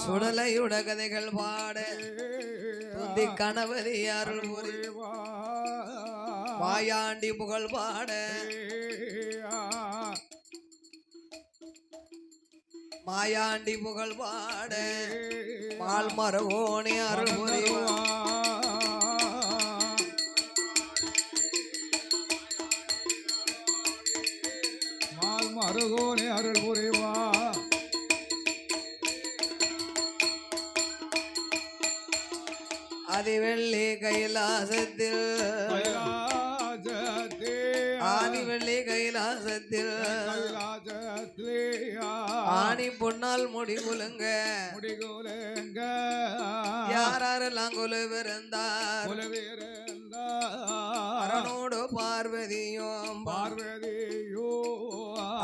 சுடலையுட கதைகள் பாட துந்தி கணவதி அருள் வாயாண்டி புகழ் பாட மாயாண்டி புகழ் பாட மால் மரகோணி அருள் மால் மரகோணி அருள் புரிவா ஆதிவெள்ளி கைலாசத்தில் ஆதிவெள்ளி கைலாசத்தில் ஆணி பொன்னால் முடிகுலுங்க யாரெல்லாம் கொலுவிருந்தார் அரணோடு பார்வதியும்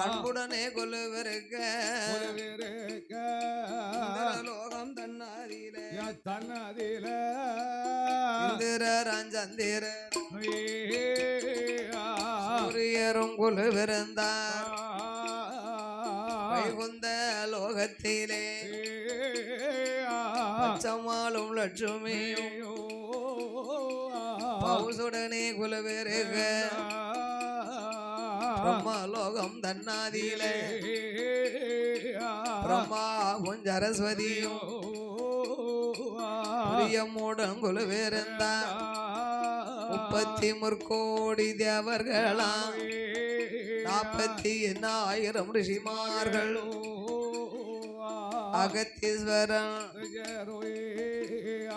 அன்புடனே கொலுவிருக்க லோகம் தன்னாதிலே இந்திரஞ்சந்திர சூரியரும் கொலுவிருந்தார் வைகுந்த லோகத்திலே பச்சமாலும் லட்சுமியும் பவுசுடனே குலவேருக பிரம்மலோகம் தன்னாதியிலே பிரம்மாவும் சரஸ்வதியும் பிரியமுடன் குலவேருந்தார் 30 கோடி தேவர்களாம் 40,000 ரிஷிமார்கள் அகத்தீஸ்வரன்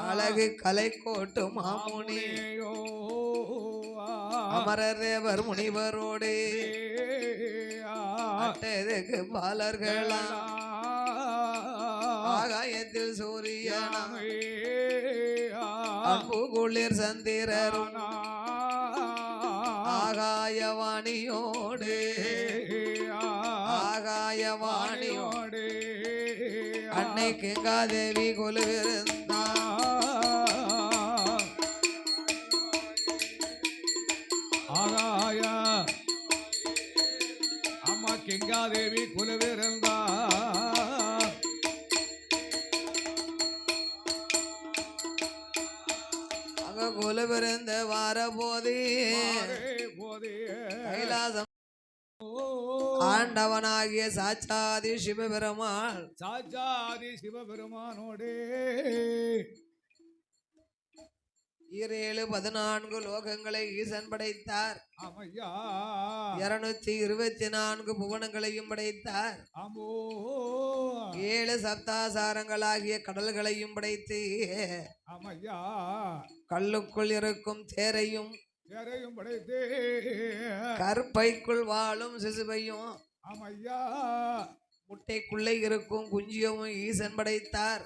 அழகு கலை கோட்டு மாமுனி அமரரேவர் முனிவரோடு அட்டதுக்கு பாலர்களாம் ஆகாயத்தில் சூரியன் அன்பு குளிர் சந்திரரும் ஆகாயவாணியோடு ஆகாயவாணியோடு அன்னை கங்காதேவி கொலுவிருந்தார் ஆகாய அம்மா கங்காதேவி கொலுவிருந்தார் கொலுவிருந்த வார போதே கைலாசம் ஆண்டவனாகிய சாட்சாதி சிவபெருமானோடு 14 லோகங்களை ஈசன் படைத்தார் 224 புவனங்களையும் படைத்தார் 7 சப்தாசாரங்களாகிய கடல்களையும் படைத்து கல்லுக்குள் இருக்கும் தேரையும் படைத்து கற்பைக்குள் வாழும் சிசுவையும் முட்டைக்குள்ளே இருக்கும் குஞ்சியமும் ஈசன் படைத்தார்.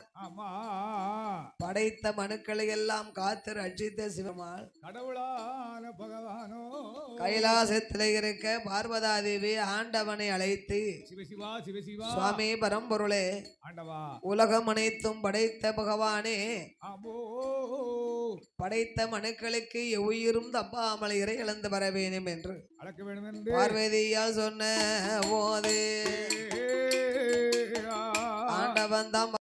படைத்த மனுக்களை எல்லாம் காத்து ரட்சித்த சிவமால் கடவுளான பகவானோ கைலாசத்தில் இருக்க பார்வதாதேவி ஆண்டவனை அழைத்து சுவாமி பரம்பொருளே உலகம் அனைத்தும் படைத்த பகவானே, படைத்த மனுக்களுக்கு எவ்வுயிரும் தப்பாமல் இறை இழந்து வர வேண்டும் என்று பார்வதியால் சொன்ன போது ஆண்டவன் தான்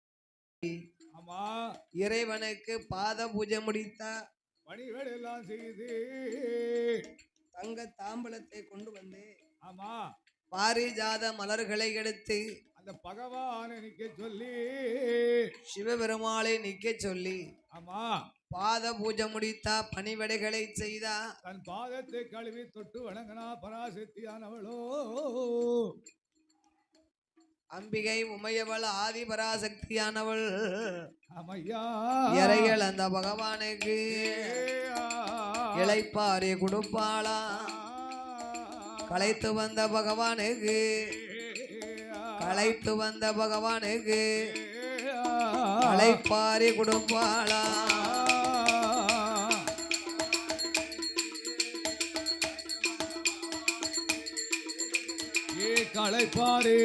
இறைவனுக்கு பாத பூஜை முடித்தார். பணிகள் எல்லாம் செய்து தங்க தாம்பலத்தை கொண்டு வந்து பாரிஜாத மலர்களை எடுத்து அந்த பகவானை நிக்க சொல்லி சிவபெருமாளை நிக்க சொல்லி பாத பூஜை முடித்தா, பணிவடைகளை செய்தா, தன் பாதத்தை கழுவி தொட்டு வணங்கினா பராசக்தியானவளோ அம்பிகை உமையவள் ஆதி பராசக்தியானவள். இறைகள் அந்த பகவானுக்கு இளைப்பாரி கொடுப்பாளா. களைத்து வந்த பகவானுக்கு இளைப்பாரி கொடுப்பாளா. களைப்பாரி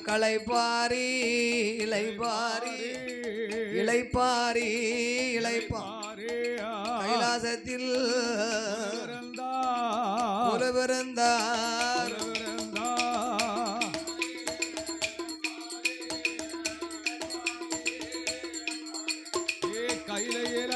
களைப்பாரி இளைப்பாரி இளைப்பாரி இளைப்பாரி கைலாசத்தில் கொலுவிருந்தார் கையில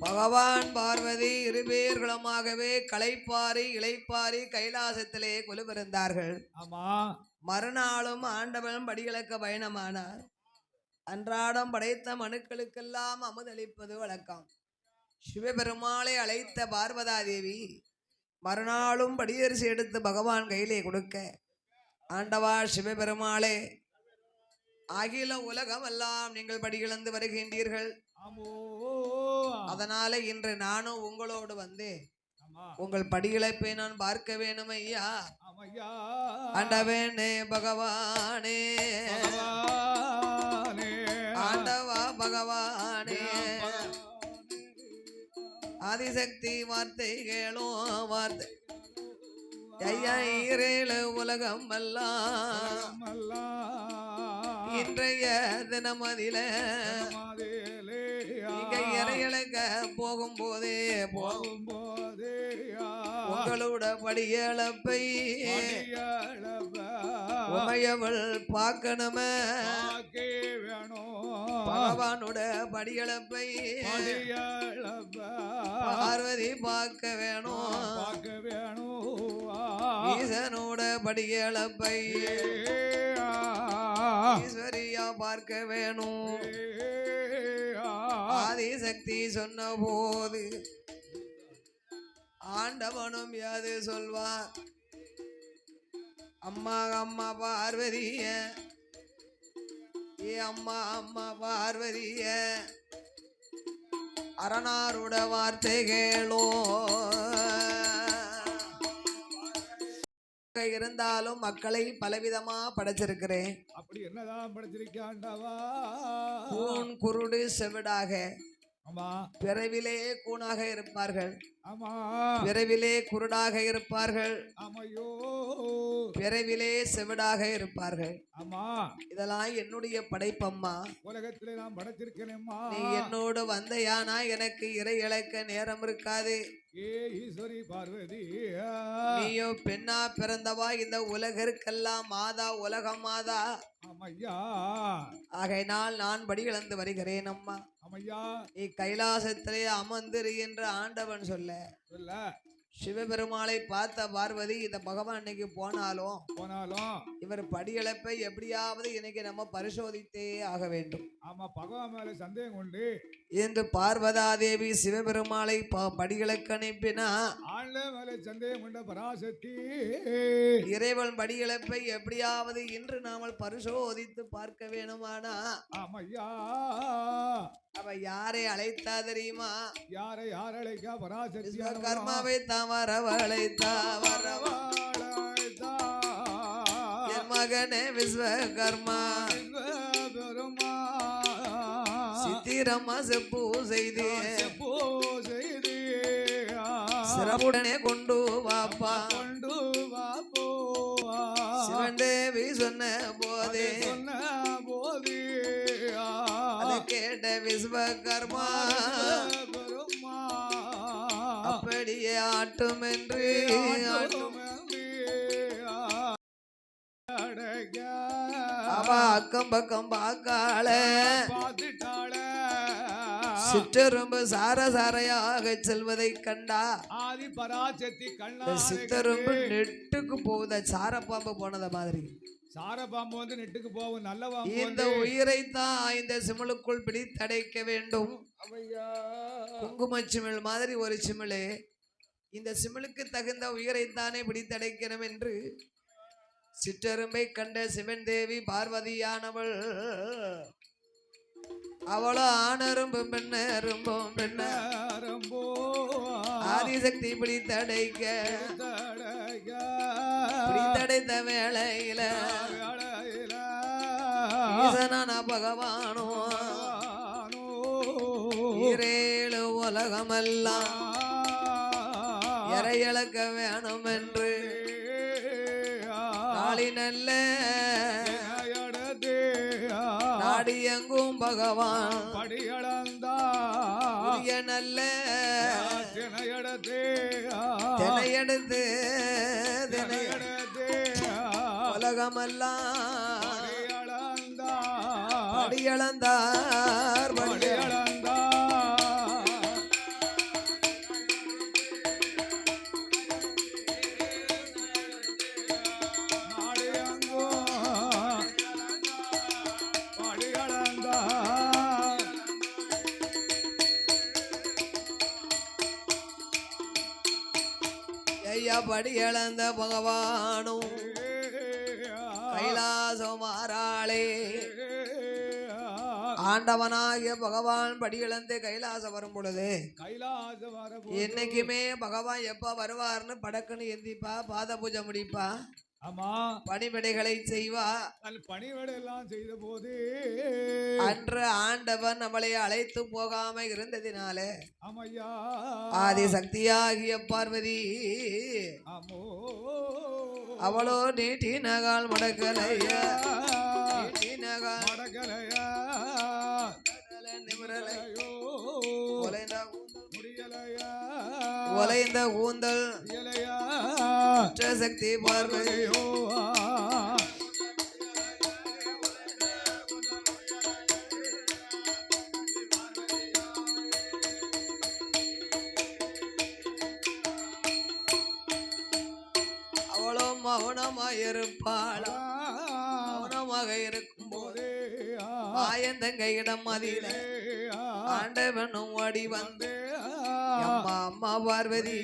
பகவான் பார்வதி இருபேர்களுமாகவே களைப்பாரி இளைப்பாரி கைலாசத்திலே கொலுவிருந்தார்கள். ஆமா மறுநாளும் ஆண்டவன் படிகளக்க பயணமானார். அன்றாடம் படைத்த மனுக்களுக்கெல்லாம் அமுதளிப்பது வழக்கம். சிவபெருமாளை அழைத்த பார்வதா தேவி மறுநாளும் படியரிசி எடுத்து பகவான் கையிலே கொடுக்க, ஆண்டவா சிவபெருமாளே, அகில உலகம் எல்லாம் நீங்கள் படியிழந்து வருகின்றீர்கள். அதனால இன்று நானும் உங்களோடு வந்து உங்கள் படியிழப்பை நான் பார்க்க வேணும் ஐயா. ஆண்டவனே பகவானே, ஆண்டவா பகவானே, ஆதிசக்தி வார்த்தை கேளும் வார்த்தை ஐயா. ஈரேழு உலகம் எல்லாம் இன்றைய தினமதில நீங்க இறையழக போகும்போதே உங்களோட படியளப்பை உமையவள் பார்க்கணுமே. பகவானோட படியளப்பை பார்வதி பார்க்க வேணும். ஈசனோட படியளப்பை ஈஸ்வரியா பார்க்க வேணும். ஆதிசக்தி சொன்ன போது ஆண்டவனும் யாது சொல்வார். அம்மா அம்மா பார்வதிய, ஏ அம்மா அம்மா பார்வதிய, அரணாருட வார்த்தை கேளோ. இருந்தாலும் மக்களை பலவிதமா படைச்சிருக்கிறேன். அப்படி என்னதான் படைச்சிருக்காண்டவா? கூன் குருடு செவிடாக, ஆமா, பிறவிலே கூனாக இருப்பார்கள், ஆமா, பிறவிலே குருடாக இருப்பார்கள், ஆமையோ, பிறவிலே செவிடாக இருப்பார்கள். ஆமா, இதெல்லாம் என்னுடைய படைப்பம்மா. உலகத்திலே நான் படைச்சிருக்கேனேம்மா. நீ என்னோடு வந்தையானா எனக்கு இறை இழக்க நேரம் இருக்காது. ஏ ஈஸ்வரி பார்வதி, நீயோ பெண்ணா பிறந்தவா, இந்த உலகிற்கெல்லாம் மாதா, உலகம் மாதா. ஆமையா, ஆகையினால் நான் படி இழந்து வருகிறேன் அம்மா. ஆமையா, நீ கைலாசத்திலே அமர்ந்திரு என்று ஆண்டவன் சொல்ல, சிவபெருமாளை பார்த்த பார்வதி இந்த பகவான் இன்னைக்கு போனாலும் இவர் படியளப்பை எப்படியாவது இன்னைக்கு நம்ம பரிசோதித்தே ஆக வேண்டும். ஆமா, பகவான் மேல சந்தேகம் உண்டு என்று பார்வதா தேவி சிவபெருமாளை படிகளுக்கு அனுப்பினா, சந்தேகம் உண்ட பராசக்தி இறைவன் படியளப்பை எப்படியாவது இன்று நாமல் பரிசோதித்து பார்க்க வேணுமானா, ஆமையா, அவ யாரை அழைத்தா தெரியுமா? யாரை யார் அழைக்கா? பராசக்தி கர்மாவை வரவழைத்தா என் மகனே விஸ்வகர்மா. சித்திரம்மா செப்பு செய்து சிறப்புடனே கொண்டு வாப்பா. சிவன் தேவி சொன்ன போதே அதை கேட்ட விஸ்வகர்மா அப்படியே ஆட்டும் என்று அவ அக்கம் பக்கம் பார்க்காள, சிற்றரும்பு சாரசாரையாக செல்வதை கண்டா. ஆதி பராசக்தி கண்ணா, சித்தரும்பு நெட்டுக்கு போகுத சாரப்பாம்பு போனத மாதிரி. சாரபாம்பு வந்து நெட்டுக்கு போகும். நல்ல இந்த உயிரை தான் இந்த சிமிழுக்குள் பிடித்தடைக்க வேண்டும். குங்கும சிமிழ் மாதிரி ஒரு சிமிழ், இந்த சிமிழுக்கு தகுந்த உயிரைத்தானே பிடித்தடைக்கணும் என்று சிற்றரும்பை கண்ட சிவன் தேவி பார்வதியானவள் அவளோ ஆணரும்பும் பெண்ணரும்பும் பெண்ணரும்போ ஆதிசக்தி பிடித்தடைக்க பிடித்தடைத்த வேளையில ஈசனான பகவானோ ஈரேழு உலகமெல்லாம் இறையளக்க வேணும் என்று நாளி நல்ல ஆடியங்கும் பகவான் படியளந்தா புதிய நல்ல தினையெடுத்து தினையெடுத்து தினையெடுத்து உலகமெல்லாம் படியளந்தா படியளந்தார் படியளந்தா ஐயா படியளந்த பகவானும் கைலாசம் மாறாளே ஆண்டவனாகிய பகவான் படியிழந்து கைலாசம் வரும் பொழுது என்னைக்குமே பகவான் எப்ப வருவார்னு படக்குன்னு எந்திப்பா பாத பூஜை முடிப்பா ஆமா பணிவிடைகளை செய்வா பணிவிடை எல்லாம் செய்த போது அன்று ஆண்டவன் நம்மளை அழைத்து போகாம இருந்ததினாலே ஆமையா ஆதி சக்தியாகிய பார்வதி அவளோ நீட்டி நகால் மடக்கலையா மடக்கலையா நிமிரலையோ முடியலையா ஒலைந்த கூந்தல் சக்தி பார்வையோ அவளும் மௌனமாயிருப்பாள் மௌனமாக இருக்கும் போது ஆயந்தங்கையிடம் மதியில ஆண்டவனும் ஓடி வந்து அம்மா அம்மா பார்வதி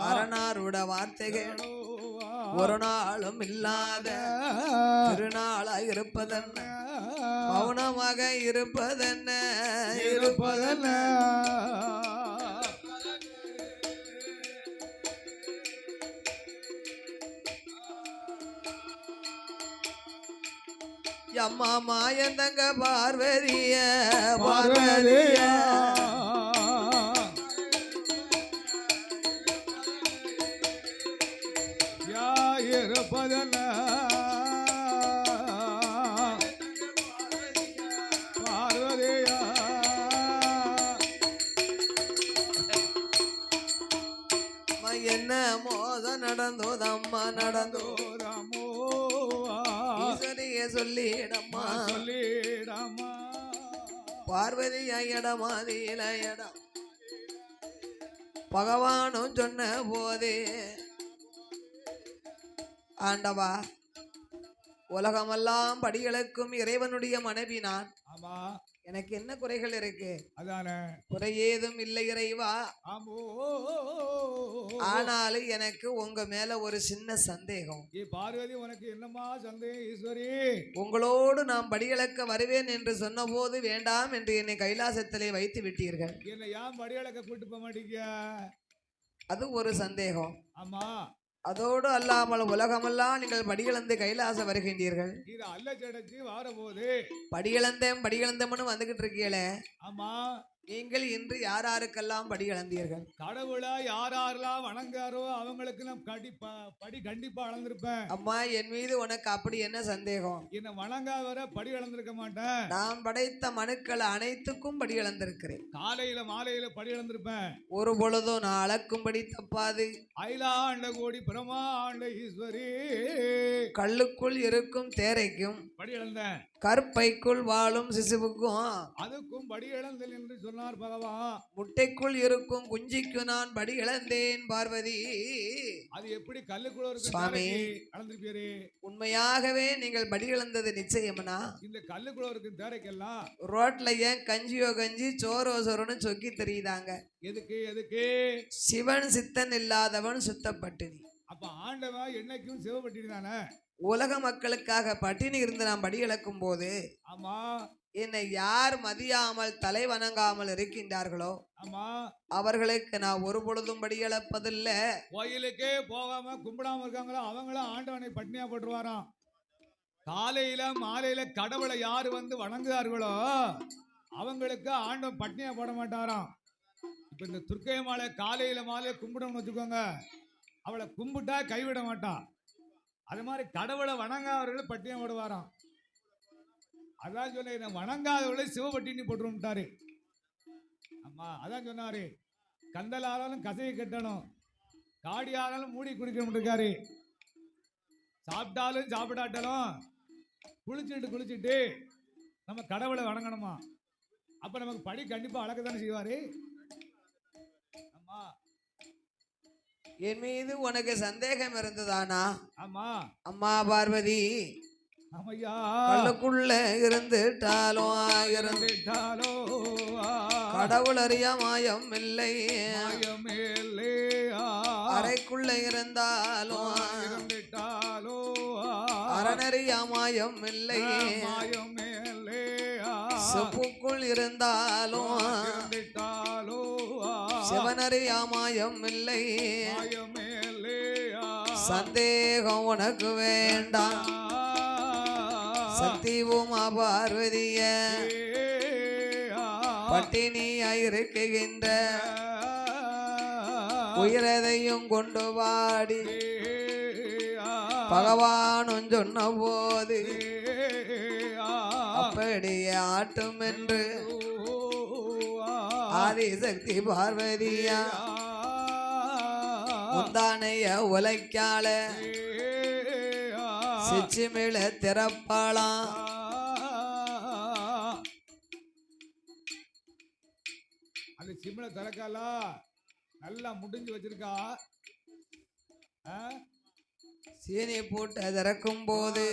அரணாருட வார்த்தைகள் ஒரு நாளும் இல்லாத திருநாளாய் இருப்பதென்ன மௌனமாக இருப்பதென்ன இருப்பதென்ன அம்மா மாயந்தங்க பார்வதிய பார்வதிய இருப்பதல்ல பார்வதியா என்ன மோதம் நடந்தோதம்மா நடந்தோதமோ ஈஸ்வரிய சொல்லிடம்மா சொல்லிடம்மா பார்வதியா இடமாதியில இடம் பகவானும் சொன்ன போதே ஆண்டவா உலகமெல்லாம் படிகளுக்கும் இறைவனுடைய மனைவி நான் ஆமா எனக்கு என்ன குறைகள் இருக்கு அதானே குறை ஏதும் இல்லை இறைவா ஆமோ ஆனாலும் எனக்கு உங்க மேல ஒரு சின்ன சந்தேகம் பார்வதி உனக்கு என்னமா சந்தேகம் ஈஸ்வரி உங்களோடு நான் படிகளக்க வருவேன் என்று சொன்ன போது வேண்டாம் என்று என்னை கைலாசத்திலே வைத்து விட்டீர்கள் என்ன ஏன் படிகளக்க கூட்டு போக மாட்டீங்க அது ஒரு சந்தேகம் ஆமா அதோடு அல்லாமல் உலகமெல்லாம் நீங்கள் படிகளந்து கைலாசம் வருகின்றீர்கள் இது அல்ல சடைச்சு வார போது படிகளந்தம்னு வந்துகிட்டு இருக்கீங்களே ஆமா நீங்கள் இன்று யாராருக்கெல்லாம் படி இழந்தீர்கள் கடவுளா யாரெல்லாம் வணங்காரோ அவங்களுக்கு நான் படி கண்டிப்பா அளந்திருப்பேன் அம்மா என் மீது உனக்கு அப்படி என்ன சந்தேகம் என்ன வணங்கா வர படி இழந்திருக்க மாட்டேன் நான் படைத்த மனுக்கள் அனைத்துக்கும் படி இழந்திருக்கிறேன் காலையில மாலையில படி இழந்திருப்பேன் ஒரு பொழுதும் நான் அளக்கும்படி தப்பாது அயிலாண்ட கோடி பிரமாண்ட ஈஸ்வரி கல்லுக்குள் இருக்கும் தேரைக்கும் படி இழந்தேன் கற்பைக்குள் வாழும் சிசுவுக்கும் அதுக்கும் படி இழந்தல் என்று சொன்னார் பகவான் முட்டைக்குள் இருக்கும் குஞ்சிக்கு நான் படி இழந்தேன் பார்வதி அது எப்படி கல்லுக்குள்ள இருக்கு சுவாமி இழந்திருப்பீரு உண்மையாகவே நீங்கள் படி இழந்தது நிச்சயம்னா இந்த கல்லுக்குள்ள இருக்கு தேரைக்கெல்லாம் ரோட்ல ஏன் கஞ்சியோ கஞ்சி சோரோ சோரோன்னு சொக்கி தெரியுதாங்க எதுக்கு எதுக்கு சிவன் சித்தன் இல்லாதவன் சுத்தப்பட்டினி அப்ப ஆண்டவன் என்னைக்கும் சிவப்பட்டினி தானே உலக மக்களுக்காக பட்டினி இருந்து நாம் படி இழக்கும் போது ஆமா என்னை யார் மதியாமல் தலை வணங்காமல் இருக்கின்றார்களோ ஆமா அவர்களுக்கு நான் ஒரு பொழுதும் படி இழப்பதில்லை கோயிலுக்கே போகாம கும்பிடாம இருக்காங்களோ அவங்களும் ஆண்டவனை பட்டினியா போட்டுருவாராம் காலையில மாலையில கடவுளை யாரு வந்து வணங்குகிறார்களோ அவங்களுக்கு ஆண்டவன் பட்டினியா போட மாட்டாராம் இப்ப இந்த துர்க்கை மாலை காலையில மாலையில கும்பிடணும்னு வச்சுக்கோங்க அவளை கும்பிட்டா கைவிட மாட்டான் அது மாதிரி கடவுளை வணங்காதவர்கள் பட்டினியா போடுவாராம் அதான் சொன்னேன், வணங்காதவளை சிவபட்டினி போட்டுருட்டாரு. ஆமா, அதான் சொன்னாரு, கந்தலாலும் கசையை கட்டணும், காடியாலும் மூடி குடிக்கணும் இருக்காரு. சாப்பிட்டாலும் சாப்பிடாட்டாலும் குளிச்சுட்டு நம்ம கடவுளை வணங்கணுமா. அப்ப நமக்கு படி கண்டிப்பா அழகத்தானே செய்வாரு. ஆமா, என் மீது உனக்கு சந்தேகம் இருந்ததானா? ஆமா, அம்மா பார்வதி ஆமையா, கல்லுக்குள்ள இருந்துட்டாலும் கடவுள் அறிய மாயம் இல்லை, அறைக்குள்ள இருந்தாலும் அறநறிய மாயம் இல்லை, செப்புக்குள் இருந்தாலும் சிவனறிய மாயம் இல்லை. சந்தேகம் உனக்கு வேண்டாம், சக்தி உமா பார்வதிய பட்டினியாயிருக்கின்ற உயிரதையும் கொண்டு வாடி பகவானும் சொன்ன போது அப்படியே ஆட்டும் என்று ஆதிசக்தி பார்வதியா முந்தானைய உலைக்கால சிச்சிமிழ திறப்பாளாம். அந்த சிமிழ திறக்காலா நல்லா முடிஞ்சு வச்சிருக்கா. சீனி போட்டு திறக்கும் போது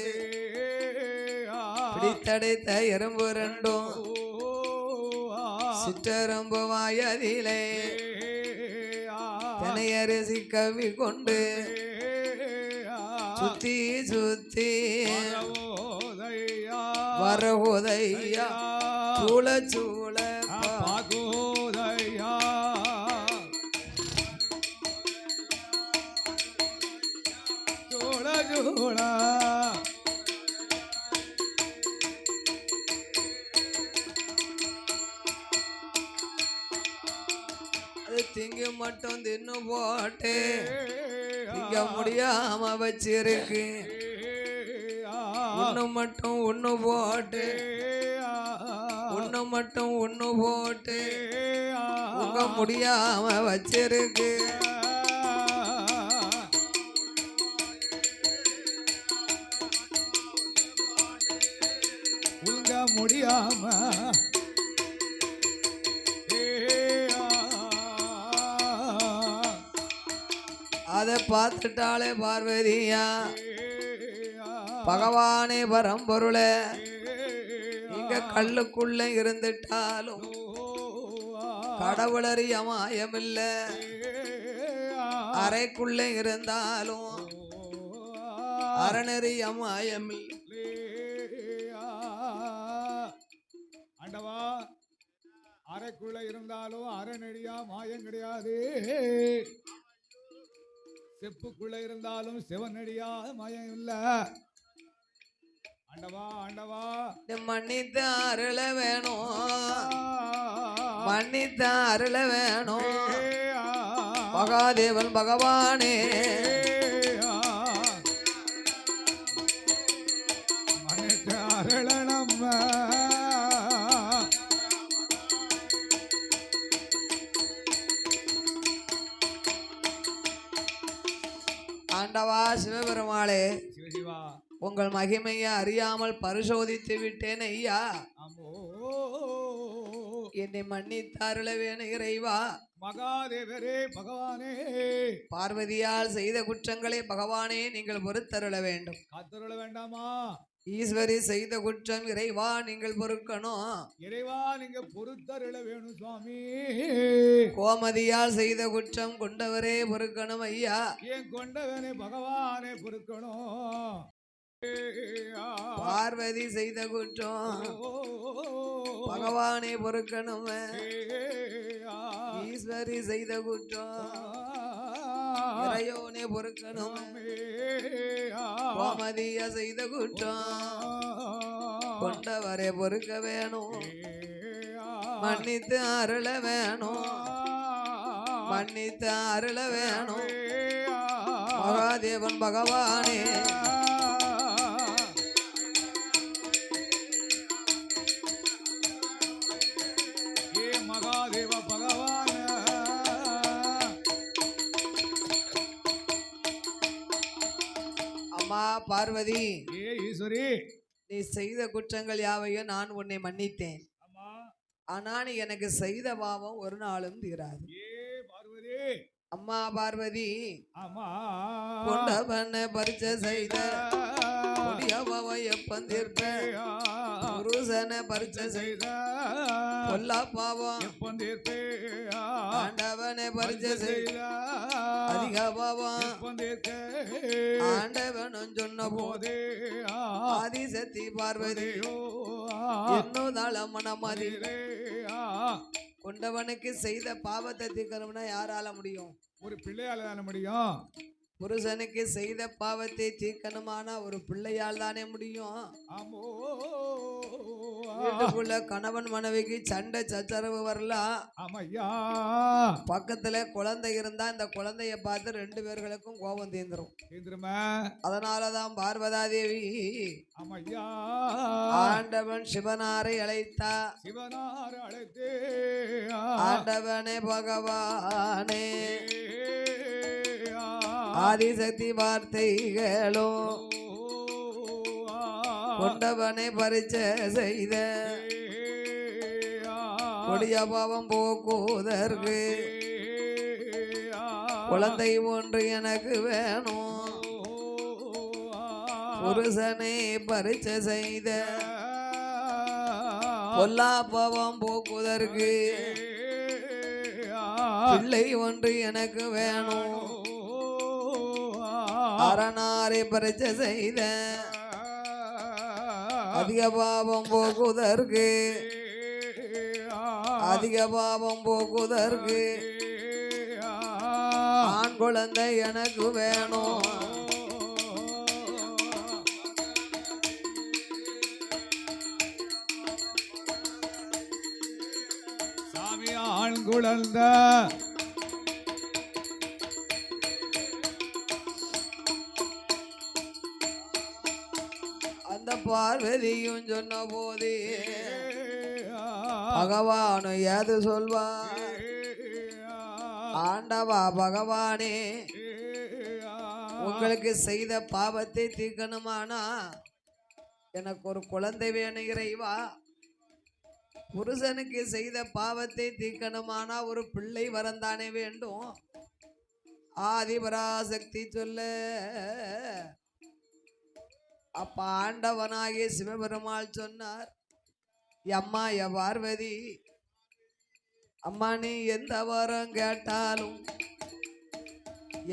பிடித்தடைத்த எறும்பு ரெண்டும் சிற்றெரும்பு வாயதிலே தனையரிசி கவி கொண்டு சுத்தி சுத்தி வரகுதையா சூழ சூழ பாகோதையா சூழ சூழ அது திங்க மட்டும் தின்னு போட்டு திங்க முடியாம வச்சிருக்கு, ஒண்ணு மட்டும் ஒண்ணு போட்டு ஒண்ணு மட்டும் ஒண்ணு போட்டு உங்க முடியாம வச்சிருக்கு. உங்க முடியாம அதை பார்த்துட்டாலே பார்வதியா பகவானே பரம்பொருளே இங்க கல்லுக்குள்ள இருந்துட்டாலும் கடவுளறிய மாயமில்ல, அறைக்குள்ள இருந்தாலும் அறநெறிய மாயமில்லை. ஆண்டவா, அறைக்குள்ள இருந்தாலும் அறநெறியா மாயம் கிடையாது, செப்புக்குள்ள இருந்தாலும் சிவனடியா மாயம் இல்ல. ஆண்டவா ஆண்டவா, மன்னித்து அருள வேணும், மன்னித்து அருள வேணும் மகாதேவன் பகவானே. மன்னித்து அருளனம் ஆண்டவா சிவபெருமாளே, சிவசிவா, உங்கள் மகிமையை அறியாமல் பரிசோதித்து விட்டேன் ஐயா, என்னை மன்னித்து அருள வேணும் இறைவா. மகாதேவரே பகவானே, பார்வதியால் செய்த குற்றங்களை பகவானே நீங்கள் பொறுத்தருள வேண்டும். காத்தருள வேண்டாமா? ஈஸ்வரி செய்த குற்றம் இறைவா நீங்கள் பொறுக்கணும். இறைவா நீங்க பொறுத்தருள வேணும் சுவாமி. கோமதியால் செய்த குற்றம் கொண்டவரே பொறுக்கணும் ஐயா. ஏன் கொண்டவனே பகவானே பொறுக்கணும். பார்வதி செய்த குற்றம் பகவானே பொறுக்கணும். ஈஸ்வரி செய்த குற்றம் இறையோனே பொறுக்கணும். கோமதியா செய்த குற்றம் கொண்டவரே பொறுக்க வேணும். மன்னித்து அருள வேணும், மன்னித்து அருள வேணும் மகாதேவன் பகவானே. பார்வதி, ஏ ஈஸ்வரி. நீ செய்த குற்றங்கள் யாவையும் நான் உன்னை மன்னித்தேன். ஆமா. ஆனா நீ எனக்கு செய்த பாவம் ஒரு நாளும் தீராது. ஏ பார்வதி. அம்மா பார்வதி, ஆமா. கொண்டவன பரிச்சை செய்த கொடியவ எப்பன் தீர்ப்ப, புருஷனை பரிச்சை செய்த கொல்லா பாவம் எப்பன் தீர்ப்பே. ஆண்டவனை பரிச்சை செய்த அதிக பாவம் எப்பன் தீர்க்க. ஆண்டவனும் சொன்ன போது ஆதிசக்தி பார்வதி ஓ என்னுதாள மனமதி கொண்டவனுக்கு செய்த பாவத்தை தீர்க்கணும்னா யாரால முடியும்? ஒரு பிள்ளையால தானே முடியும். புருஷனுக்கு செய்த பாவத்தை தீர்க்கணுமானா ஒரு பிள்ளையால் தானே முடியும். ஆமோ. வீட்டுக்குள்ள கணவன் மனைவிக்கு சண்டை சச்சரவு வரலாம். ஆமையா. பக்கத்துல குழந்தை இருந்தா இந்த குழந்தைய பார்த்து ரெண்டு பேர்களுக்கும் கோபம் தீர்ந்துரும். தீந்துருமா. அதனாலதான் பார்வதாதேவி ஆமையா. ஆண்டவன் சிவனாரை அழைத்தா. சிவனார் அழைத்தே. ஆண்டவனே பகவானே ஆதிசக்தி வார்த்தைகளும் கொண்டவனை பரிச்சை செய்த கொடிய பாவம் போக்குவதற்கு குழந்தை ஒன்று எனக்கு வேணும். புருஷனை பரிச்சை செய்த கொல்லா பாவம் போக்குவதற்கு பிள்ளை ஒன்று எனக்கு வேணும். அரணாரை பரிச்சை செய்த அதிக பாவம் போக்குதற்கு அதிக பாவம் போக்குதற்கு ஆண் குழந்தை எனக்கு வேணும். சாமி ஆண் குழந்தை. அந்த பார்வதியும் சொன்ன போது பகவானு ஏது சொல்வா? ஆண்டவா பகவானே, உங்களுக்கு செய்த பாவத்தை தீர்க்கணுமானா எனக்கு ஒரு குழந்தை வேணும் இறைவா. புருஷனுக்கு செய்த பாவத்தை தீர்க்கணுமானா ஒரு பிள்ளை வரந்தானே வேண்டும். ஆதிபராசக்தி சொல்ல அப்ப ஆண்டவனாகிய சிவபெருமாள் சொன்னார், அம்மா பார்வதி, அம்மா நீ எந்த வரம் கேட்டாலும்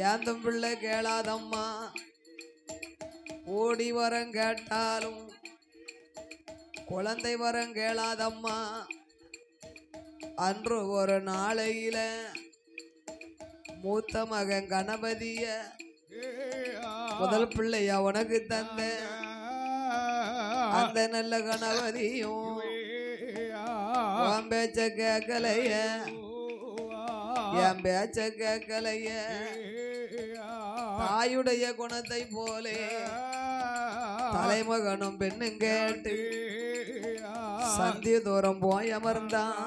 ஏந்தும் பிள்ளை கேளாதம்மா. ஓடி வரம் கேட்டாலும் குழந்தை வரம் கேளாதம்மா. அன்று ஒரு நாளையில மூத்த மகன் கணபதிய முதல் பிள்ளையா உனக்கு தந்த அந்த நல்ல கணபதியும் உன் பேச்ச கேட்கலைய, என் பேச்ச கேட்கலைய. தாயுடைய குணத்தை போலே தலைமகனும் பெண்ணும் கேட்டு சந்தி தூரம் போய் அமர்ந்தான்.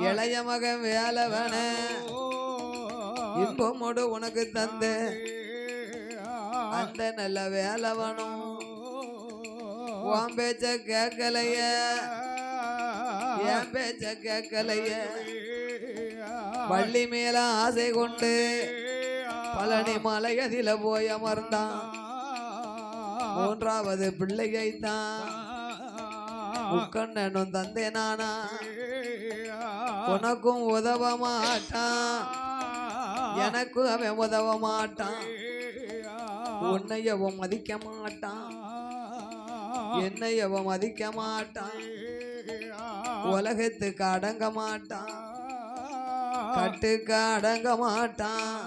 இளைய மகன் வேலவன இன்பமோடு உனக்கு தந்த அந்த நல்ல வேலவனும் உன் பேச்ச கேட்கலைய, என் பேச்ச கேட்கலைய. வள்ளி மேல ஆசை கொண்டு பழனி மலை அதில போய் அமர்ந்தான். மூன்றாவது பிள்ளையைத்தான் உக்கண்ணனும் தந்தே நானா. உனக்கும் உதவ மாட்டான், எனக்கும் அவன் உதவ மாட்டான். உன்னையவன் மதிக்க மாட்டான், என்னையவன் மதிக்க மாட்டான். உலகத்துக்கு அடங்க மாட்டான், கட்டுக்கு அடங்க மாட்டான்.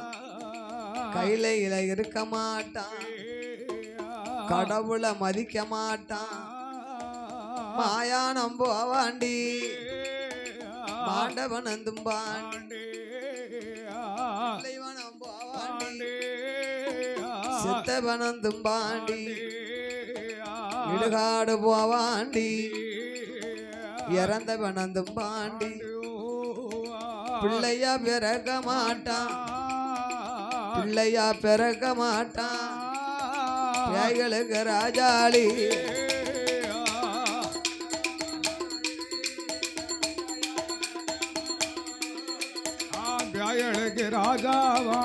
கையில இருக்க மாட்டான், கடவுளை மதிக்க மாட்டான். மாயானம் போவாண்டி மாண்டவனந்தும் பாண்டி போவாண்டி சித்தவனந்தும் பாண்டி இடுகாடு போவாண்டி இறந்தவனந்தும் பாண்டி. பிள்ளையா பிறக்க மாட்டான், பிள்ளையா பிறக்க மாட்டான். பேய்களுக்கு ராஜாளி பேய்களுக்கு ராஜாவா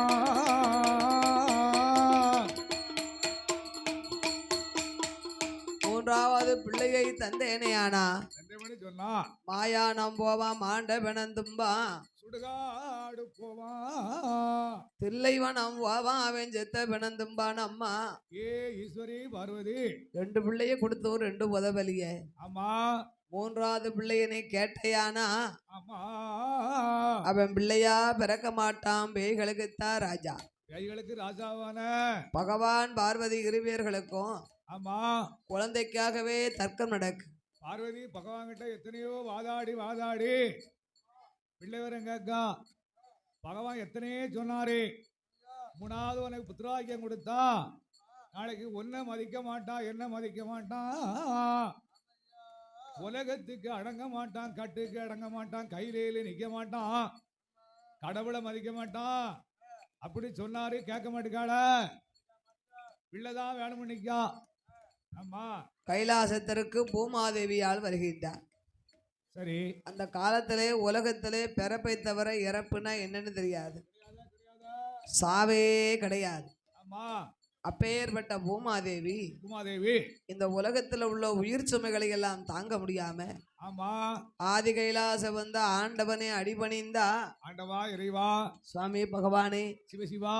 மூன்றாவது பிள்ளையை தந்தேனையானா சொன்னா மாயானம் போவா மாண்ட பிணந்தும்பா சுடுகாடு போவா தில்லைவனம் போவா அவன் செத்த பிணந்தும்பான் அம்மா ஏ ஈஸ்வரி பார்வதி 2 பிள்ளைய கொடுத்தோம் 2 உதவலிய ஆமா மூன்றாவது பிள்ளையனை கேட்டையானா ஆமா அவன் பிள்ளையா பிறக்க மாட்டான் பேய்களுக்குத்தான் ராஜா பேய்களுக்கு ராஜாவான பகவான் பார்வதி இருவேர்களுக்கும் ஆமா குழந்தைக்காகவே தர்க்கம் நடக்கு பார்வதி பகவான் கிட்ட எத்தனையோ வாதாடி பிள்ளை வரம் கேக்கா பகவான் எத்தனையோ சொன்னாரு 3வது உனக்கு புத்திராக்கியம் கொடுத்தா நாளைக்கு ஒன்ன மதிக்க மாட்டான் என்ன மதிக்க மாட்டான் உலகத்துக்கு அடங்க மாட்டான் கட்டுக்கு அடங்க மாட்டான் கையில நிக்க மாட்டான் கடவுளை மதிக்க மாட்டான் அப்படி சொன்னாரு கேட்க மாட்டேக்காள பிள்ளைதான் வேணும் நிக்கா ஆமா கைலாசத்திற்கு பூமாதேவியால் வருகின்றார் சரி அந்த காலத்திலே உலகத்திலே பிறப்பை தவிர இறப்புனா என்னன்னு தெரியாது சாவே கிடையாது ஆமா அப்பேற்பட்ட பூமாதேவி இந்த உலகத்துல உள்ள உயிர் சுமைகளை எல்லாம் தாங்க முடியாம ஆமா ஆதி கைலாச வந்த ஆண்டவனே அடிபணிந்தா ஆண்டவா இறைவா சுவாமி பகவானே சிவசிவா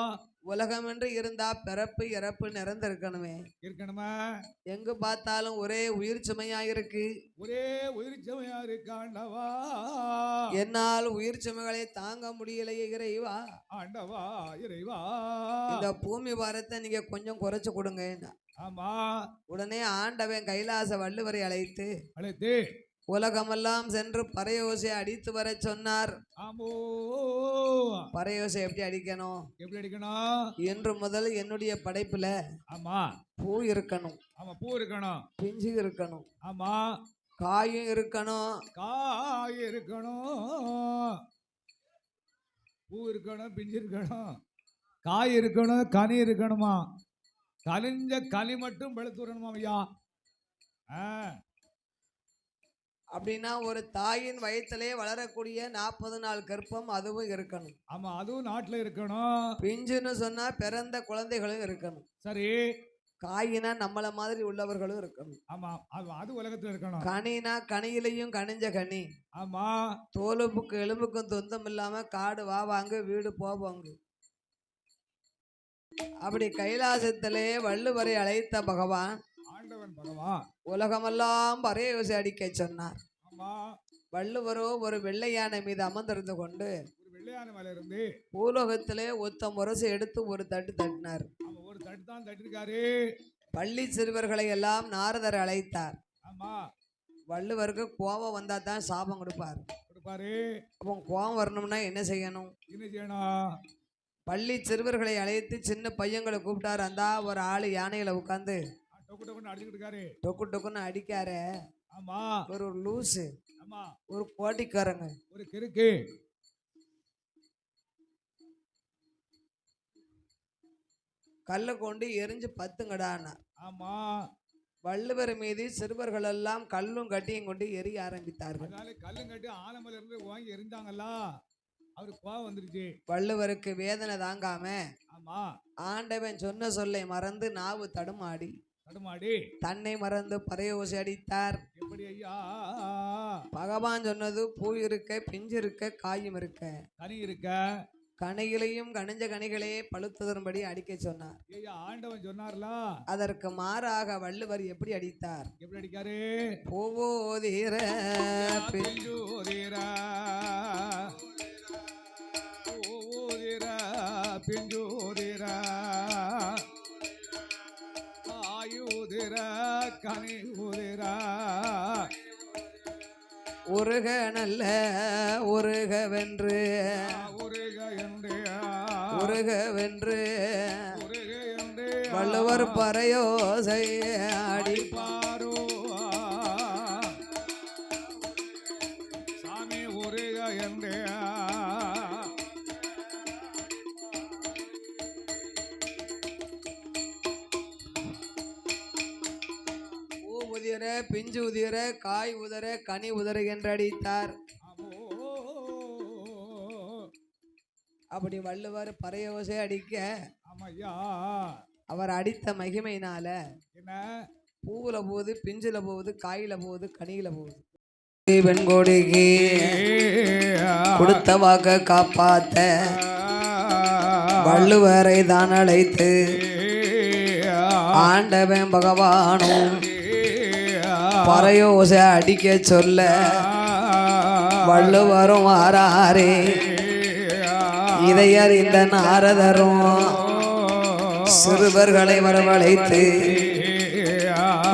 உலகம் என்று இருந்தா பிறப்பு இறப்பு நிறைந்திருக்கணுமே இருக்கணுமா எங்கு பார்த்தாலும் ஒரே உயிர் சுமையா இருக்கு ஒரே உயிர் சுமையா இருக்கு ஆண்டவா என்னால் உயிர் சுமைகளை தாங்க முடியலையே இறைவா ஆண்டவா இறைவா இந்த பூமி பாரத்தை நீங்க கொஞ்சம் குறைச்சு கொடுங்க ஆமா உடனே ஆண்டவன் கைலாச வள்ளுவரை அழைத்து உலகமெல்லாம் சென்று பறையோசை அடித்து வர சொன்னார் பறையோசை எப்படி அடிக்கணும் இன்று முதல் என்னுடைய படைப்புல ஆமா பூ இருக்கணும் ஆமா பூ இருக்கணும் பிஞ்சு இருக்கணும் ஆமா காயும் இருக்கணும் பூ இருக்கணும் பிஞ்சு இருக்கணும் காய் இருக்கணும் கனி இருக்கணுமா கலிஞ்ச களி மட்டும் வெளுத்துறணுமா ஐயா அப்படின்னா ஒரு தாயின் வயிற்றிலே வளரக்கூடிய 40 நாள் கர்ப்பம் அதுவும் இருக்கணும் ஆமா அதுவும் நாட்டுல இருக்கணும் பிஞ்சுன்னு சொன்னா பிறந்த குழந்தைகளும் இருக்கணும் சரி காயினா நம்மள மாதிரி உள்ளவர்களும் இருக்கணும் ஆமா அது உலகத்துல இருக்கணும் கனினா கனியிலையும் கனிஞ்ச கனி ஆமா தோலுப்புக்கும் எலும்புக்கும் தொந்தம் இல்லாம காடு வாவாங்க வீடு போவாங்க அப்படி கைலாசத்திலே வள்ளுவரை அழைத்த பகவான் உலகமெல்லாம் பறையோசை அடிக்க சொன்னார் வள்ளுவரோ ஒரு வெள்ளை யானை மீது அமர்ந்திருந்து கொண்டு பூலோகத்திலே ஒத்த முரசு எடுத்து ஒரு தட்டு தட்டினார் பள்ளி சிறுவர்களை எல்லாம் நாரதர் அழைத்தார் வள்ளுவருக்கு கோபம் வந்தா தான் சாபம் கொடுப்பார் அப்போ கோபம் வரணும்னா என்ன செய்யணும் பள்ளி சிறுவர்களை அழைத்து சின்ன பையங்களை கூப்பிட்டாரு அந்த ஒரு ஆளு யானையில உட்கார்ந்து டொக்கு டொக்குன்னு அடிக்காரு ஒரு லூசு ஒரு கோட்டிக்காரங்க ஒரு கிறுக்கு கல்ல கொண்டு எரிஞ்சு 10 கடானா ஆமா வள்ளுவர் மீது சிறுவர்கள் எல்லாம் கல்லும் கட்டியும் கொண்டு எரிய ஆரம்பித்தார்கள் கல்லும் கட்டி ஆலமல இருந்து வாங்கி எரிஞ்சாங்களா அவருக்கு கோபம் வந்துருச்சு வள்ளுவருக்கு வேதனை தாங்காம ஆமா ஆண்டவன் சொன்ன சொல்லை மறந்து நாவு தடுமாடி தன்னை மறந்து பறையோசை அடித்தார் எப்படி ஐயா பகவான் சொன்னது பூ இருக்க பிஞ்சு இருக்க காயும் இருக்க கனி இருக்க கனிகளையும் கனிஞ்ச கனிகளே பழுத்ததன்படி அடிக்க சொன்னார் ஆண்டவன் சொன்னார்ல அதற்கு மாறாக வள்ளுவர் எப்படி அடித்தார் எப்படி அடிக்காரு பூவோதீர பிஞ்சோதீர பிஞ்சோதீர ஆயுதிர கனி உதிர உருக நல்ல உருகவென்று உருகவென்று வள்ளுவர் பறையோசை அடிப்பாரோ சாமி உருக என்று உதிர பிஞ்சு உதிர காய் உதர கனி உதர என்று அடித்தார். அப்படி வள்ளுவர் பறையோசை அடிக்க ஆமையா அவர் அடித்த மகிமையினால என்ன பூவுல போகுது, பிஞ்சுல போகுது, காயில போகுது, கனியில போகுது. வெண்கோடிக்கு கொடுத்த வாக்க காப்பாத்த வள்ளுவரை தான் அழைத்து ஆண்டவன் பகவானும் பறையோசை அடிக்க சொல்ல வள்ளுவரும் ஆறாரே. இதையர் இந்த நாரதரும் சிறுவர்களை வரவழைத்து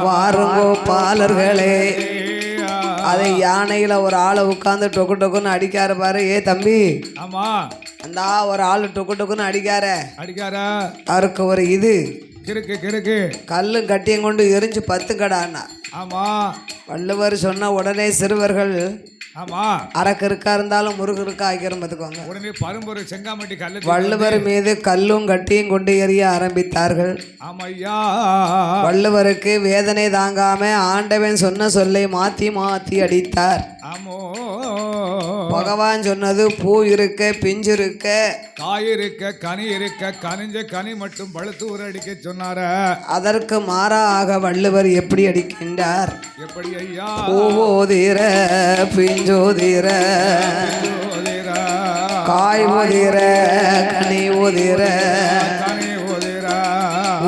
வாருங்கோ பாலர்களே, அதை யானையில ஒரு ஆளை உட்கார்ந்து டொக்கு டொக்குன்னு அடிக்காரு பாரு. ஏ தம்பி, ஆமா அந்த ஒரு ஆளு டொக்கு டொக்குன்னு அடிக்கார அவருக்கு ஒரு இது கிறுக்கு கல்லும் கட்டியும் கொண்டு எரிஞ்சு 10 கடான்னா. ஆமா வள்ளுவர் சொன்ன உடனே சிறுவர்கள் ஆமா அரக்கு இருக்கா இருந்தாலும் முருகு இருக்கா ஆக்கிரும் பார்த்துக்கோங்க. உடனே பரும்பொரு செங்காமட்டி கல்லு வள்ளுவர் மீது கல்லும் கட்டியும் கொண்டு எறிய ஆரம்பித்தார்கள். ஆமையா வள்ளுவருக்கு வேதனை தாங்காம ஆண்டவன் சொன்ன சொல்லை மாத்தி மாத்தி அடித்தார். ஆமோ பகவான் சொன்னது பூ இருக்க பிஞ்சு இருக்க காய் இருக்க கனி இருக்க கனிஞ்ச கனி மட்டும் பழுத்து ஊற அடிக்க சொன்னார. அதற்கு மாறாக வள்ளுவர் எப்படி அடிக்கின்றார்? எப்படி ஐயா? பூவோதிர பிஞ்சோதிர காய் உதிர கனி உதிர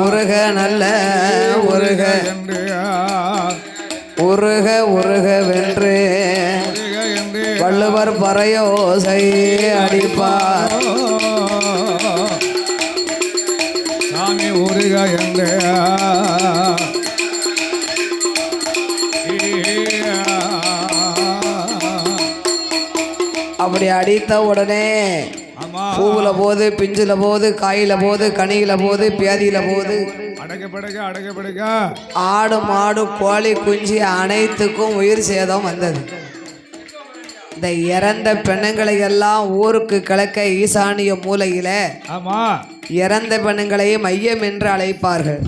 உருக நல்ல உருக உருக உருக வென்று வள்ளுவர் பறையோசை அடிப்பார். சாமி உருக என்று அப்படி அடித்த உடனே பூவுல போது, பிஞ்சுல போது, காயில போது, கனியில போது, பேதியில போது, ஆடு மாடு கோழி குஞ்சு அனைத்துக்கும் உயிர் சேதம் வந்தது. இந்த இறந்த பெண்ணுங்களை எல்லாம் ஊருக்கு கிழக்க ஈசானிய மூலையில இறந்த பெண்ணுங்களை மையம் என்று அழைப்பார்கள்.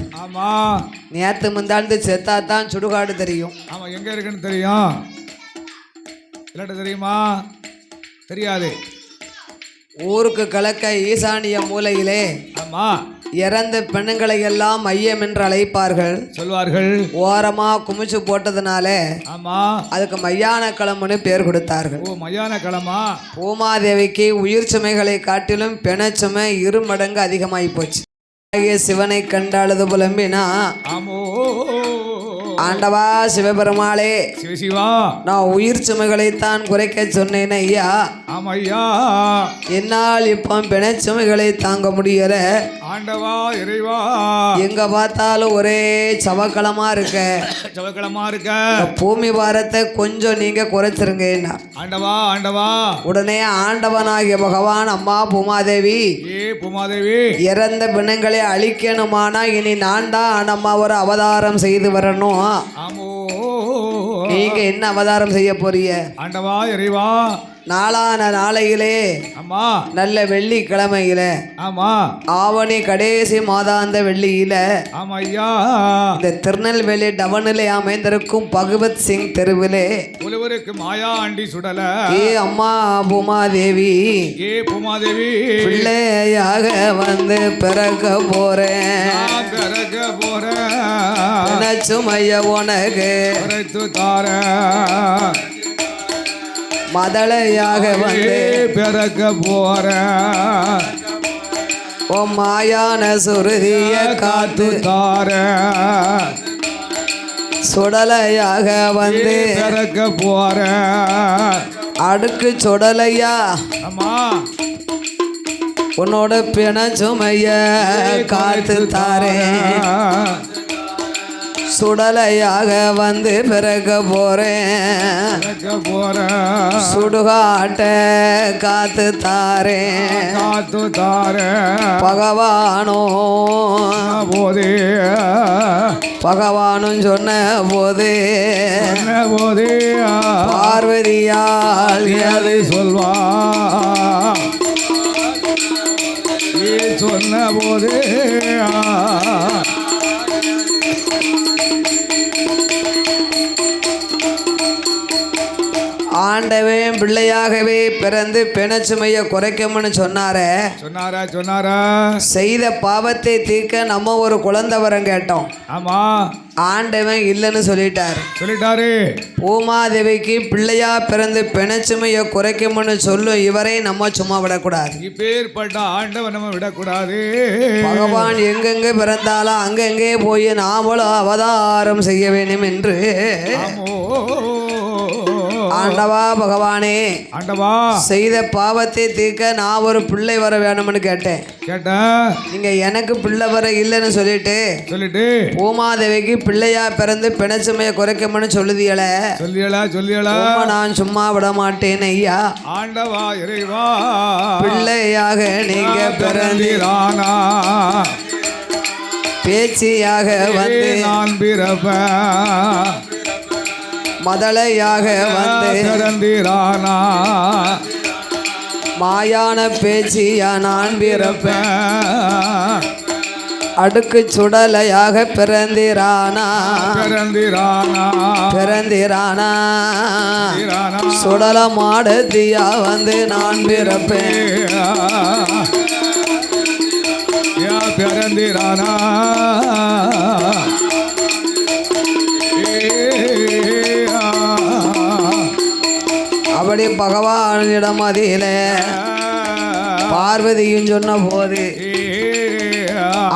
நேத்து முந்தாண்டு செத்தாத்தான் சுடுகாடு தெரியும். ஆமா, எங்க இருக்குன்னு தெரியும். தெரியுமா? தெரியாது. ஊருக்கு கிழக்க ஈசானிய மூலையிலே இறந்த பெண்ணுங்களை எல்லாம் மையம் என்று அழைப்பார்கள், சொல்வார்கள். ஓரமா குமிச்சு போட்டதுனால அதுக்கு மையான களம்னு பேர் கொடுத்தார்கள். மையான களமா? பூமாதேவிக்கு உயிர் சுமைகளை காட்டிலும் பிணச்சுமை 2 மடங்கு அதிகமாகி போச்சு. சிவனை கண்டாளது புலம்பினா, ஆண்டவா சிவபெருமாளே, சிவா, நான் உயிர் சுமைகளைத்தான் குறைக்க சொன்னேன் ஐயா. ஆமையா, என்னால் இப்போ பிணச்சுமைகளை தாங்க முடியல. ஆண்டவா இறைவா, எங்க பார்த்தாலும் ஒரே சவக்களமா இருக்க. பூமி பாரத்தை கொஞ்சம் நீங்க குறைச்சிருங்க. ஆண்டவா ஆண்டவா. உடனே ஆண்டவனாகிய பகவான், அம்மா பூமாதேவி, இறந்த பிணங்களை அழிக்கணுமானா இனி நான் தான் அம்மா ஒரு அவதாரம் செய்து வரணும். நீங்க என்ன அவதாரம் செய்ய போறீங்க? ஆண்டவா இறைவா, நாளான நாளையிலே நல்ல வெள்ளிக்கிழமையில ஆவணி கடைசி மாதாந்த வெள்ளியில இந்த திருநெல்வேலி டவனிலே அமைந்திருக்கும் பகவத் சிங் தெருவிலே மாயா ஆண்டி சுடல ஏ அம்மா பூமாதேவி, பிள்ளையாக வந்து பிறக்க போறேன். சுமைய உனக்கு மதளையாக வந்து பிறக்க போற. ஓ மாயான சுருதிய காத்து தார. சுடலையாக வந்து பிறக்க போற. அடுக்கு சுடலையா, உன்னோட பிணச்சுமைய காத்து தாரேன். சுடலையாக வந்து பிறக்க போறேன். சுடுகாட்ட காத்து தாரேன். பகவானும் சொன்ன போது பார்வதியால் அதை சொல்வா சொன்ன போது ஆண்டவன் பிள்ளையாகவே பிறந்து பிணச்சுமைய குறைக்கும்னு சொன்னாரே, சொன்னாரா செய்த பாவத்தை தீர்க்க நம்ம ஒரு குழந்தை வரம் கேட்டோம். ஆமா ஆண்டவன் இல்லைன்னு சொல்லிட்டாரு. பூமாதேவிக்கு பிள்ளையா பிறந்து பிணச்சுமைய குறைக்கும்னு சொல்லும் இவரை நம்ம சும்மா விடக்கூடாது. இப்பேற்பட்ட ஆண்டவன் நம்ம விடக்கூடாது. பகவான் எங்கெங்கே பிறந்தாலும் அங்கெங்கே போய் நாமளும் அவதாரம் செய்ய வேண்டும் என்று ஆண்டவா பகவானே ஆண்டவா செய்த பாவத்தை தீர்க்க நான் ஒரு பிள்ளை வர வேணும்னு கேட்டேன். நீங்க எனக்கு பிள்ளை வர இல்லைன்னு சொல்லிட்டு பூமாதேவிக்கு பிள்ளையா பிறந்து பிணச்சுமைய குறைக்கும்னு சொல்லியல நான் சும்மா விட மாட்டேன் ஐயா. ஆண்டவா இறைவா பிள்ளையாக நீங்க பிறந்தீரானா பேச்சியாக வந்து நான் பிறப்ப மதலையாக வந்து பிறந்தீரானா மாயான பேச்சியா நான் பிறப்பேன் அடுக்கு சுடலையாக பிறந்திரானா சுடல மாடத்தியா வந்து நான் பிறப்பேன் பிறந்திரானா அப்படி பகவானிடம் அதில பார்வதியும் சொன்ன போது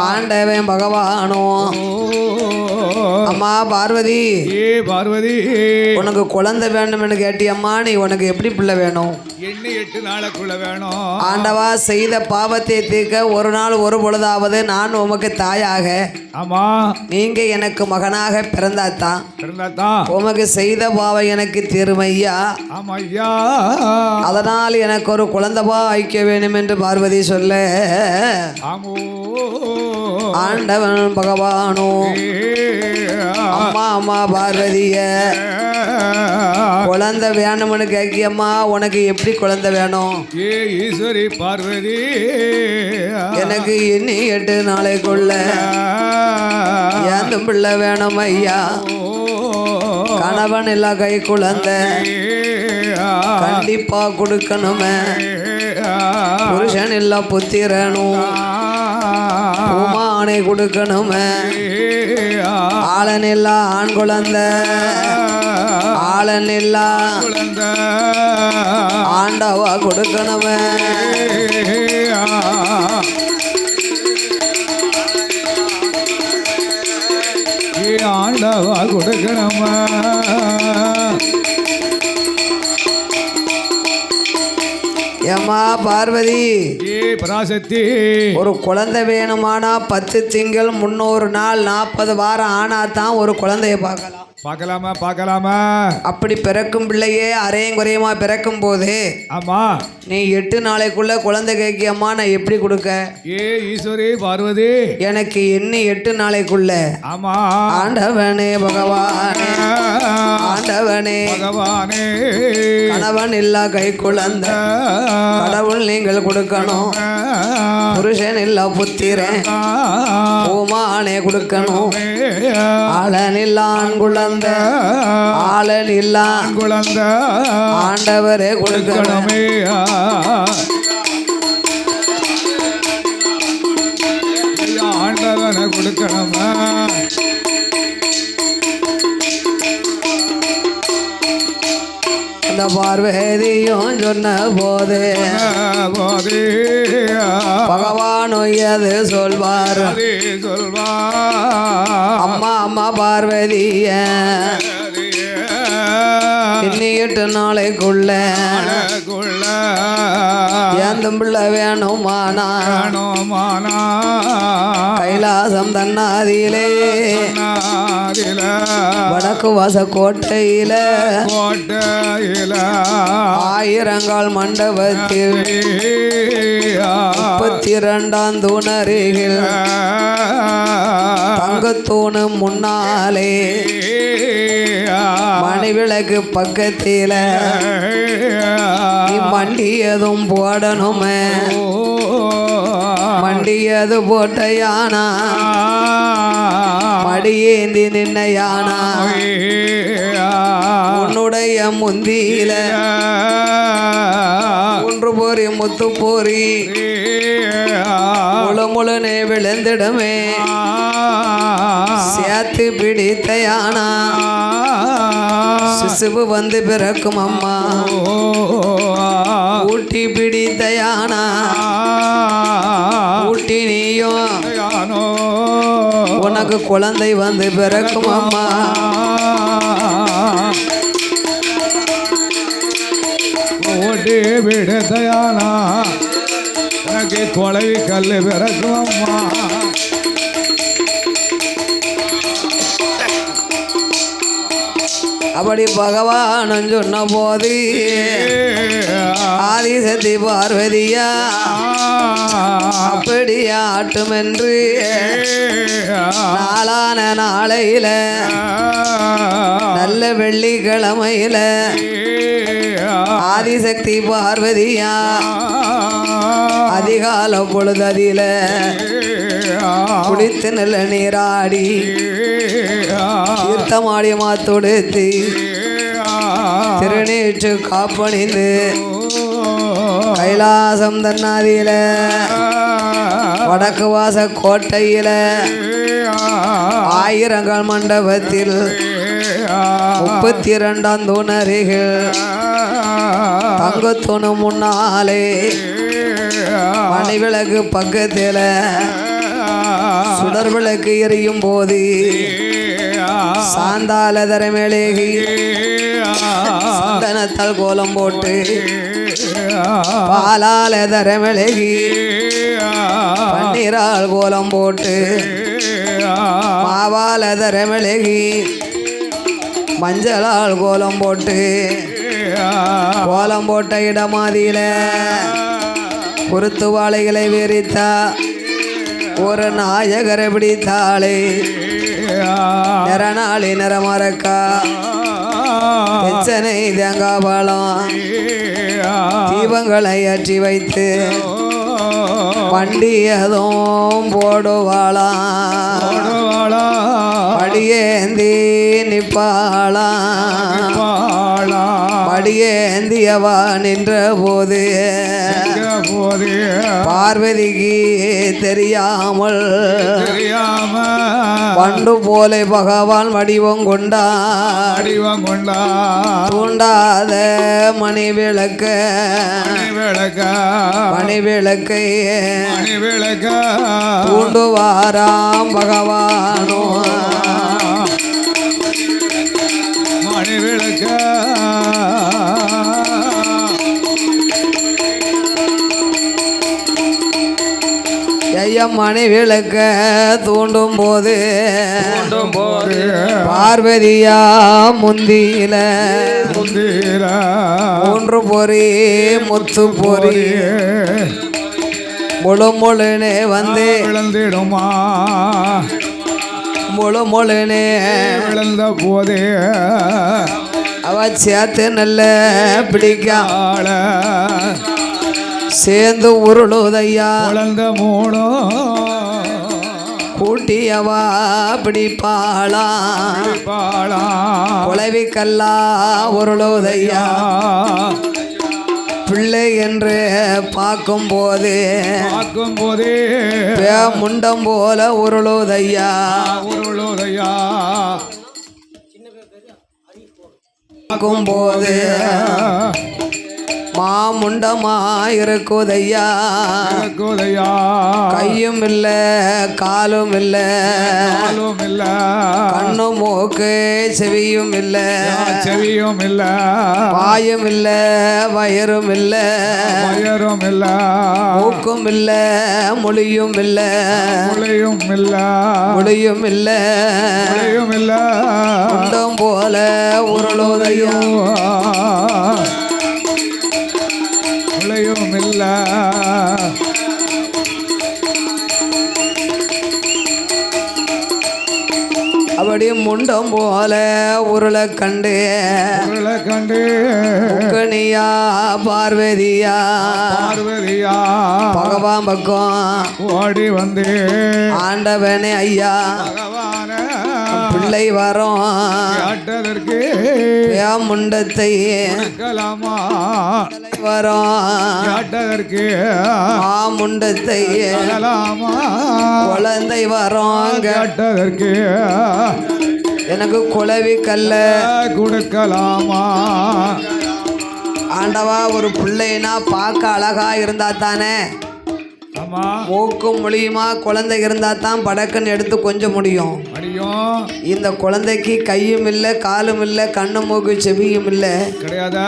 ஆண்டவன் பகவானும் அம்மா பார்வதி உனக்கு குழந்தை வேண்டும்னு கேட்டியம்மா, நீ உனக்கு எப்படி பிள்ளை வேணும்? 8 நாளுக்குள்ள வேணும். ஆண்டவா செய்த பாவத்தை தீர்க்க ஒரு நாள் ஒரு பொழுதாவது நான் உமக்கு தாயாக ஆமா நீங்க எனக்கு மகனாக பிறந்தாத்தான் உமக்கு செய்த பாவம் எனக்கு தீருமையா. அதனால் எனக்கு ஒரு குழந்தைபா ஐக்கிய வேண்டும் என்று பார்வதி சொல்ல ஆண்டவன் பகவானோ அம்மா பார்வதிய குழந்தை வேணும்னு கேக்கியம்மா, உனக்கு எப்படி குழந்தை வேணும்? ஈஸ்வரி பார்வதி எனக்கு இன்னி 8 நாளைக்குள்ள ஏந்தும் பிள்ளை வேணும் ஐயா. கணவன் இல்ல கை குழந்தை கண்டிப்பா கொடுக்கணுமே. புருஷன் இல்ல புத்திரனும் பூமானை கொடுக்கணுமே. ஆளன் இல்ல ஆண் குழந்தை ஆளன் இல்ல ஆண்டவா கொடுக்கணுமே. ஆண்டவா கொடுக்கணுமா. ஏம்மா பார்வதி பராசக்தி ஒரு குழந்தை வேணுமானா 10 திங்கள் 300 நாள் 40 வாரம் ஆனா தான் ஒரு குழந்தைய பார்க்கலாமா. அப்படி பிறக்கும் பிள்ளையே அரையும் குறையுமா பிறக்கும் போது ஆமா நீ 8 நாளைக்குள்ள குழந்தை கேக்கியம்மா, நான் எப்படி கொடுக்க? ஈஸ்வரி பார்வதி எனக்கு என்ன 8 நாளைக்குள்ள ஆமா ஆண்டவனே பகவானே ஆண்டவனே பகவானே கணவன் இல்லா கை குழந்தை கடவுள் நீங்கள் கொடுக்கணும். புருஷன் இல்ல புத்திரன் பூமானே கொடுக்கணும். ஆளன் இல்ல ஆண் குழந்தை ஆளன் இல்ல குழந்தை ஆண்டவரே கொடுக்கணுமே. ஆண்டவனை கொடுக்கணுமா. அந்த பார்வதியும் சொன்ன போது பகவான் ஒய்யது சொல்வார். அம்மா பார்வதிய இன்னி 8 நாளைக்குள்ள ஏந்தும் பிள்ளை வேணுமானா கைலாசம் தன்னாதியிலே வடக்கு வாச கோட்டையில 1000 மண்டபத்தில் 32ஆம் தூணருகில் தங்கத்தூணும் முன்னாலே மணிவிளக்கு பக்கத்தில மண்டியதும் போடணுமே. மண்டியது போட்ட யானா மடியேந்தி நின்ன யானா உன்னுடைய முந்தியில ஒன்று போரி முத்து போரி முழு முழுனே விழுந்திடமே சேர்த்து பிடித்த யானா சிசுவு வந்து பிறக்கும் அம்மா ஊட்டி பிடித்த யானா ஊட்டி நீயும் உனக்கு குழந்தை வந்து பிறக்கும் அம்மா ஓட்டி விடுத்தையானா உனக்கு கொலவி கல்லு பிறக்கும் அம்மா அப்படி பகவான் சொன்ன போது ஆதிசக்தி பார்வதியா அப்படி ஆட்டும் என்று நாளான நாளையில நல்ல வெள்ளிக்கிழமையில ஆதிசக்தி பார்வதியா அதிகால பொழுததில குடித்து நல்ல நீராடி தீர்த்தமாடி மாத்தொடுத்து திருநீற்று காப்பணிந்து கைலாசம் தன்னாதியில வடக்கு வாச கோட்டையில ஆயிரங்கள் மண்டபத்தில் 32 தூணறிகள் தங்கத்தூணு முன்னாலே மணிவிளக்கு பக்கத்தில் சுடர் விளக்கு எரியும் போது சாந்தால தரமேலேகி சந்தனத்தால் கோலம் போட்டு பாலால தரமேலேகி பன்னீரால் கோலம் போட்டு மாவால தரமேலேகி மஞ்சளால் கோலம் போட்டு கோலம் போட்ட இடமாதியில குருத்து வாழைகளை விரித்தா ஒரு நாயகரை பிடித்தாளே நிறநாளி நிறமரக்கா எச்சனை தேங்காய் பழம் தீபங்களை ஏற்றி வைத்து வண்டியதும் போடுவாளாம் படியேந்தி நிப்பாளாம் படியேந்தியவா நின்ற போது பார்வதிக்கு தெரியாமல் பண்டு போல பகவான் வடிவம் கொண்டா தூண்டாத மணி விளக்க மணி விளக்க தூண்டுவாராம் பகவானோ மணி விளக்க மணி விளக்க தூண்டும் போது பார்வதியா முந்தியில மூன்று பொறி முத்து பொறி முழு முழுனே வந்து விழுந்திடுமா முழு முழுனே விழுந்த போதே அவ சேர்த்து நல்ல பிடிக்காள சேர்ந்து உருளுதையா குழந்த மூணோ கூட்டியவா பிடிப்பாளா குளவிக்கல்லா உருளுதையா பிள்ளை என்று பார்க்கும்போது முண்டம் போல உருளுதையா பார்க்கும்போது மாமுண்டமா இருக்குதையா கையும் இல்ல காலும் இல்ல கண்ணு மூக்கு செவியும் இல்ல வாயும் இல்ல வயரும் இல்ல மூக்கும் இல்ல மொழியும் இல்ல முண்டம் போல உருளுதையா இல்ல அப்படி முண்டம் போல உருளை கண்டு கணியா பார்வதியா பகவான் பக்கம் ஓடி வந்து ஆண்டவனே ஐயா பிள்ளை வரும் முண்டத்தை கலாமா வரும் கேட்டதற்கு முண்டத்தை கலாமா குழந்தை வரும் கேட்டதற்கு எனக்கு குளவி கல்ல கொடுக்கலாமா ஆண்டவா ஒரு பிள்ளைனா பார்க்க அழகா இருந்தா தானே ஆமா மூக்கும் மொழியுமா குழந்தை இருந்தா தான் படக்குன்னு எடுத்து கொஞ்சம் முடியும் அடியும் இந்த குழந்தைக்கு கையும் இல்லை காலும் இல்லை கண்ணு மூக்கு செவியும் இல்லை கிடையாதா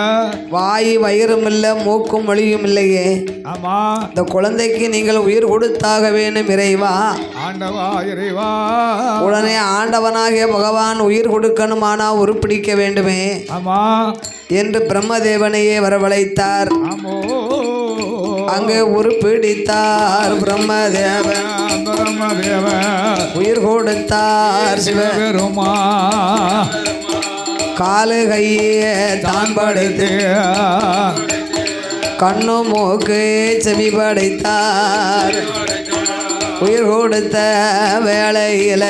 வாய் வயிறும் இல்லை மூக்கும் மொழியும் இல்லையே ஆமா இந்த குழந்தைக்கு நீங்கள் உயிர் கொடுத்தாக வேணும் இறைவா ஆண்டவா இறைவா உடனே ஆண்டவனாகிய பகவான் உயிர் கொடுக்கணுமானா உருப்பிடிக்க வேண்டுமே ஆமா என்று பிரம்மதேவனையே வரவழைத்தார் ஆமோ அங்கே உருப்பிடித்தார் பிரம்மதேவன் பிரம்மதேவ உயிர் கொடுத்தார் சிவபெருமா காலு கையே தான் படைத்து கண்ணு மூக்கு செவி படைத்தார் உயிர் கொடுத்த வேளையில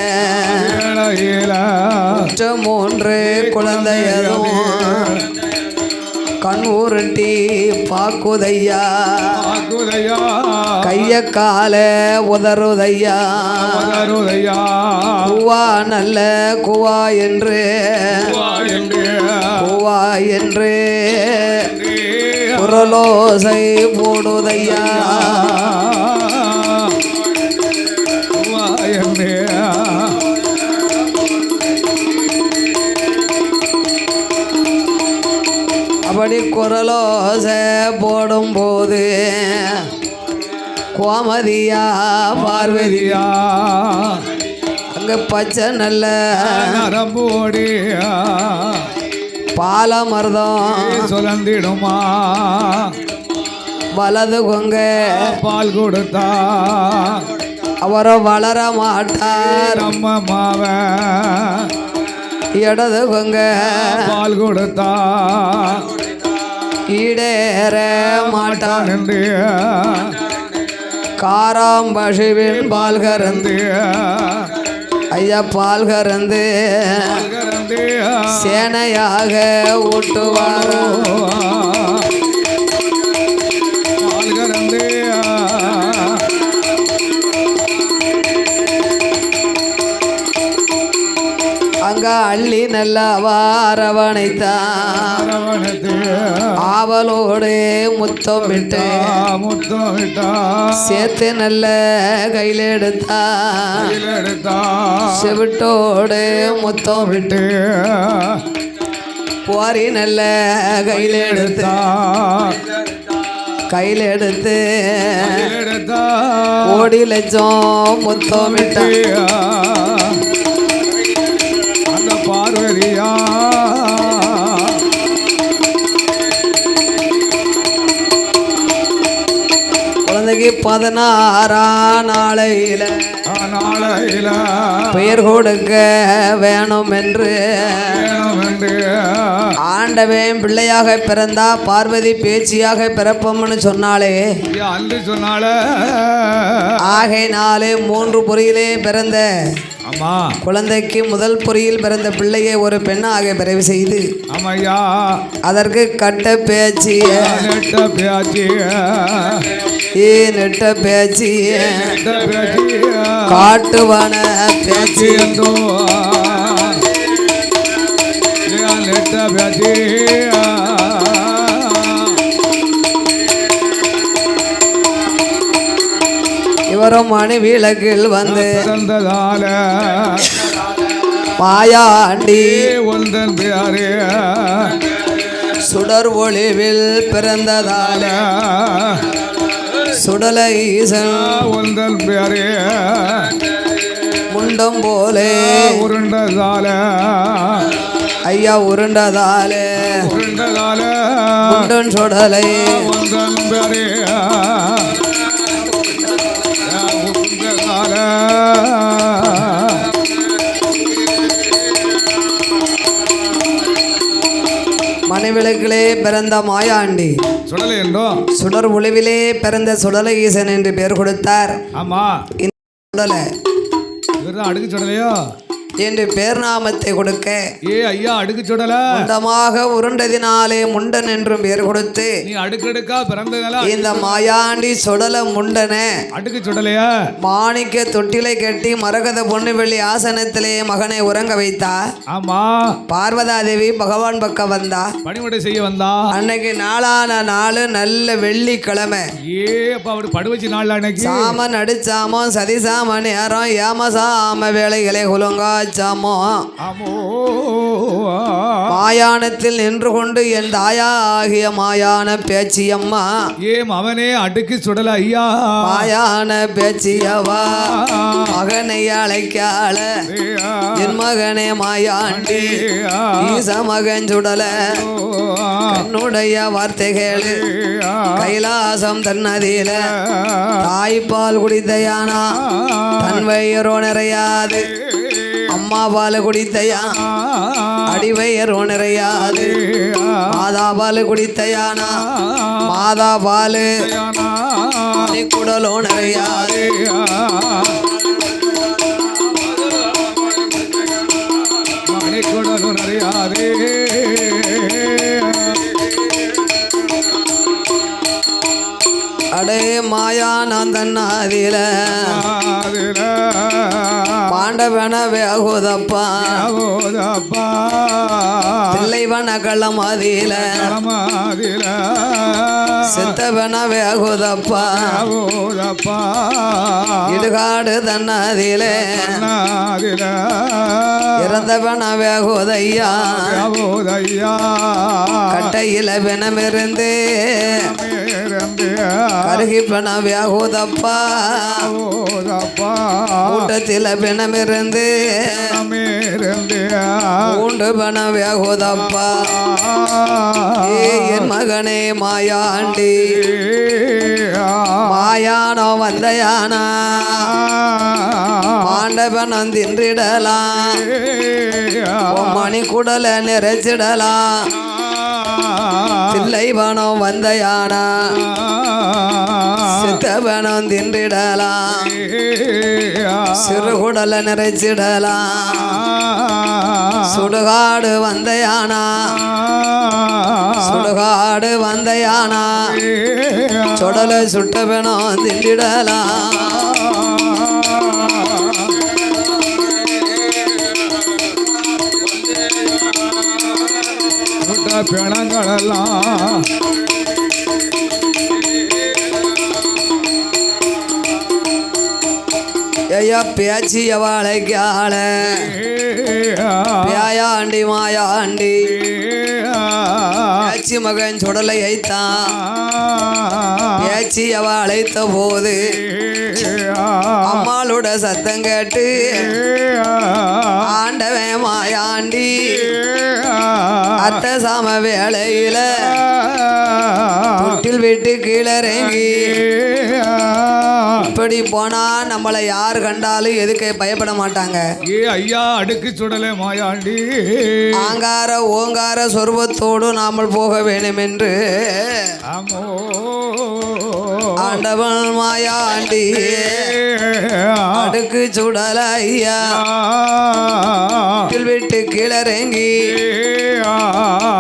3 குழந்தையதும் கண் உருட்டி பாக்குதையா கைய கால உதறுதையா குவா நல்ல குவா என்று குவா என்று குரலோசை போடுதையா அப்படி குரலோசை போடும்போது கோமதியா பார்வதியா அங்க பச்சை நல்ல நரம்போடியா பாலமர்தம் சுழந்திடுமா வலது கொங்க பால் கொடுத்தா அவரை வளர மாட்டார் நம்ம மாவ இடது கொங்க பால் கொடுத்தா ஈடேற மாட்டான் என்று காராம்பசுவின் பால் கறந்து ஐயா பால் கறந்து சேனையாக ஊட்டுவாரோ பால் கறந்து அங்க அள்ளி நல்ல அரவணைத்தான் ஆவலோடு முத்தம் விட்டு சேர்த்து நல்ல கையில் எடுத்தா செவிட்டோடு முத்தம் விட்டு போரி நல்ல கையில் எடுத்தா கையில் எடுத்து கோடி லட்சம் முத்தம் விட்டா அந்த பார்வதியா குழந்தைக்கு 16ஆம் நாளையில பெயர் கொடுக்க வேணும் என்று ஆண்டவன் பிள்ளையாக பிறந்தா பார்வதி பேச்சியாக பிறப்போம்னு சொன்னாலே அன்று சொன்னால ஆகையினாலே 3 பொறியிலே பிறந்த ஆமா குழந்தைக்கு முதல் பொறியில் பிறந்த பிள்ளையை ஒரு பெண்ணாக பிறவி செய்து ஆமையா அதற்கு கட்ட பேச்சு நெட்ட பேச்சு நெட்ட பேச்சு காட்டுவன பேச்சு என்றோ நெட்ட பேச்சு இவரும் மணி விளக்கில் வந்து பிறந்ததால மாயாண்டி ஒன்றன் பேரே சுடர் ஒளிவில் பிறந்ததால சுடல ஈசன் ஒன்றன் பேரே முண்டம் போலே உருண்டதால ஐயா உருண்டதாலே முண்டன் சுடலை ஒன்றன் பேரே மணிவிளக்கிலே பிறந்த மாயாண்டி சுடலை என்றோ சுடர் ஒளிவிலே பிறந்த சுடல ஈசன் என்று பெயர் கொடுத்தார். ஆமா இந்த சுடலை இவர்தான் அடுக்கு சுடலையோ என்று பேர்நாமத்தை கொடுக்க ஏ ஐயா அடுக்கு சுடல முண்டமாக உருண்டதினாலே முண்டன் என்றும் பேர் கொடுத்து நீ அடுக்கடுக்கா பிறந்ததால இந்த மாயாண்டி சுடல முண்டனே அடுக்கு சுடலையா மாணிக்க தொட்டிலை கட்டி மரகத பொன்னுவெள்ளி ஆசனத்திலே மகனை உறங்க வைத்தா. ஆமா பார்வதாதேவி பகவான் பக்கம் வந்தா. பணிவிடை செய்ய வந்தா. அன்னைக்கு நாளான நாள் நல்ல வெள்ளிக்கிழமை. ஏ அப்ப அவரு படுவச்சி நாள் அன்னைக்கு சாம நடுச்சாமம் சதிசாம நேரம் ஏமசாம வேலைகளை குலுங்காச்சாமோ மாயானத்தில் நின்று கொண்டு என் தாயாகிய மாயான பேச்சியம்மா அவனே அடுக்கு சுடல ஐயா மாயான பேச்சியவா மகனை அழைக்கால என் மகனே மாயாண்டி ஈச மகன் சுடல என்னுடைய வார்த்தைகள் கைலாசம் தன்னதியில தாய்ப்பால் குடித்தையானா தன் வயிறோ நிறையாது அம்மா பால் குடித்தையா அடிவயிறோ நிறையாது மாதா பால் குடித்தையானா மாதா பால் குடலோ நிறையாது குடலோ நிறையாது அடே மாயா நந்தன்னாதில பாண்டவன வேகுதப்பா பிள்ளைவன களமதில சித்தவன வேகுதப்பா இடுகாடு தன்னதிலே இறந்தவன வேகுதையா கட்டையில பிணமிருந்து கருகி பிண வேகுதப்பா கூட்டத்தில பிணமிருந்து பூண்டு பிண வேகுதப்பா என் மகனே மாயாண்டி மாயானோ வந்தயானா பாண்டவனம் தின்றிடலாம் மணி குடல நிறைச்சிடலாம் தில்லைவனம் வந்தயானா சித்தவனம் தின்றிடலாம் சிறுகுடல நிறைச்சிடலாம் சுடுகாடு வந்தயானா சுடுகாடு வந்தயானா சுடல சுட்டவனம் தின்றிடலாம் பிணங்களெல்லாம் ஐயா பேச்சி எவாழைக்கால பியாயாண்டி மாயாண்டி பேச்சி மகன் சுடலை ஐத்தான் பேச்சி அவ அழைத்த போது அம்மாளோட சத்தம் கேட்டு ஆண்டவன் மாயாண்டி அத்த சாம வேளையில தொட்டில் விட்டு கீழறங்கி இப்படி போனா நம்மளை யார் கண்டாலும் எதுக்கு பயப்பட மாட்டாங்க. ஏ ஐயா அடுக்கு சுடலே மாயாண்டி ஆங்கார ஓங்கார சொர்வத்தோடு நாமல் போக வேண்டும் என்று ஆண்டவன் மாயாண்டி அடுக்கு சுடல ஐயா விட்டு கீழறங்கி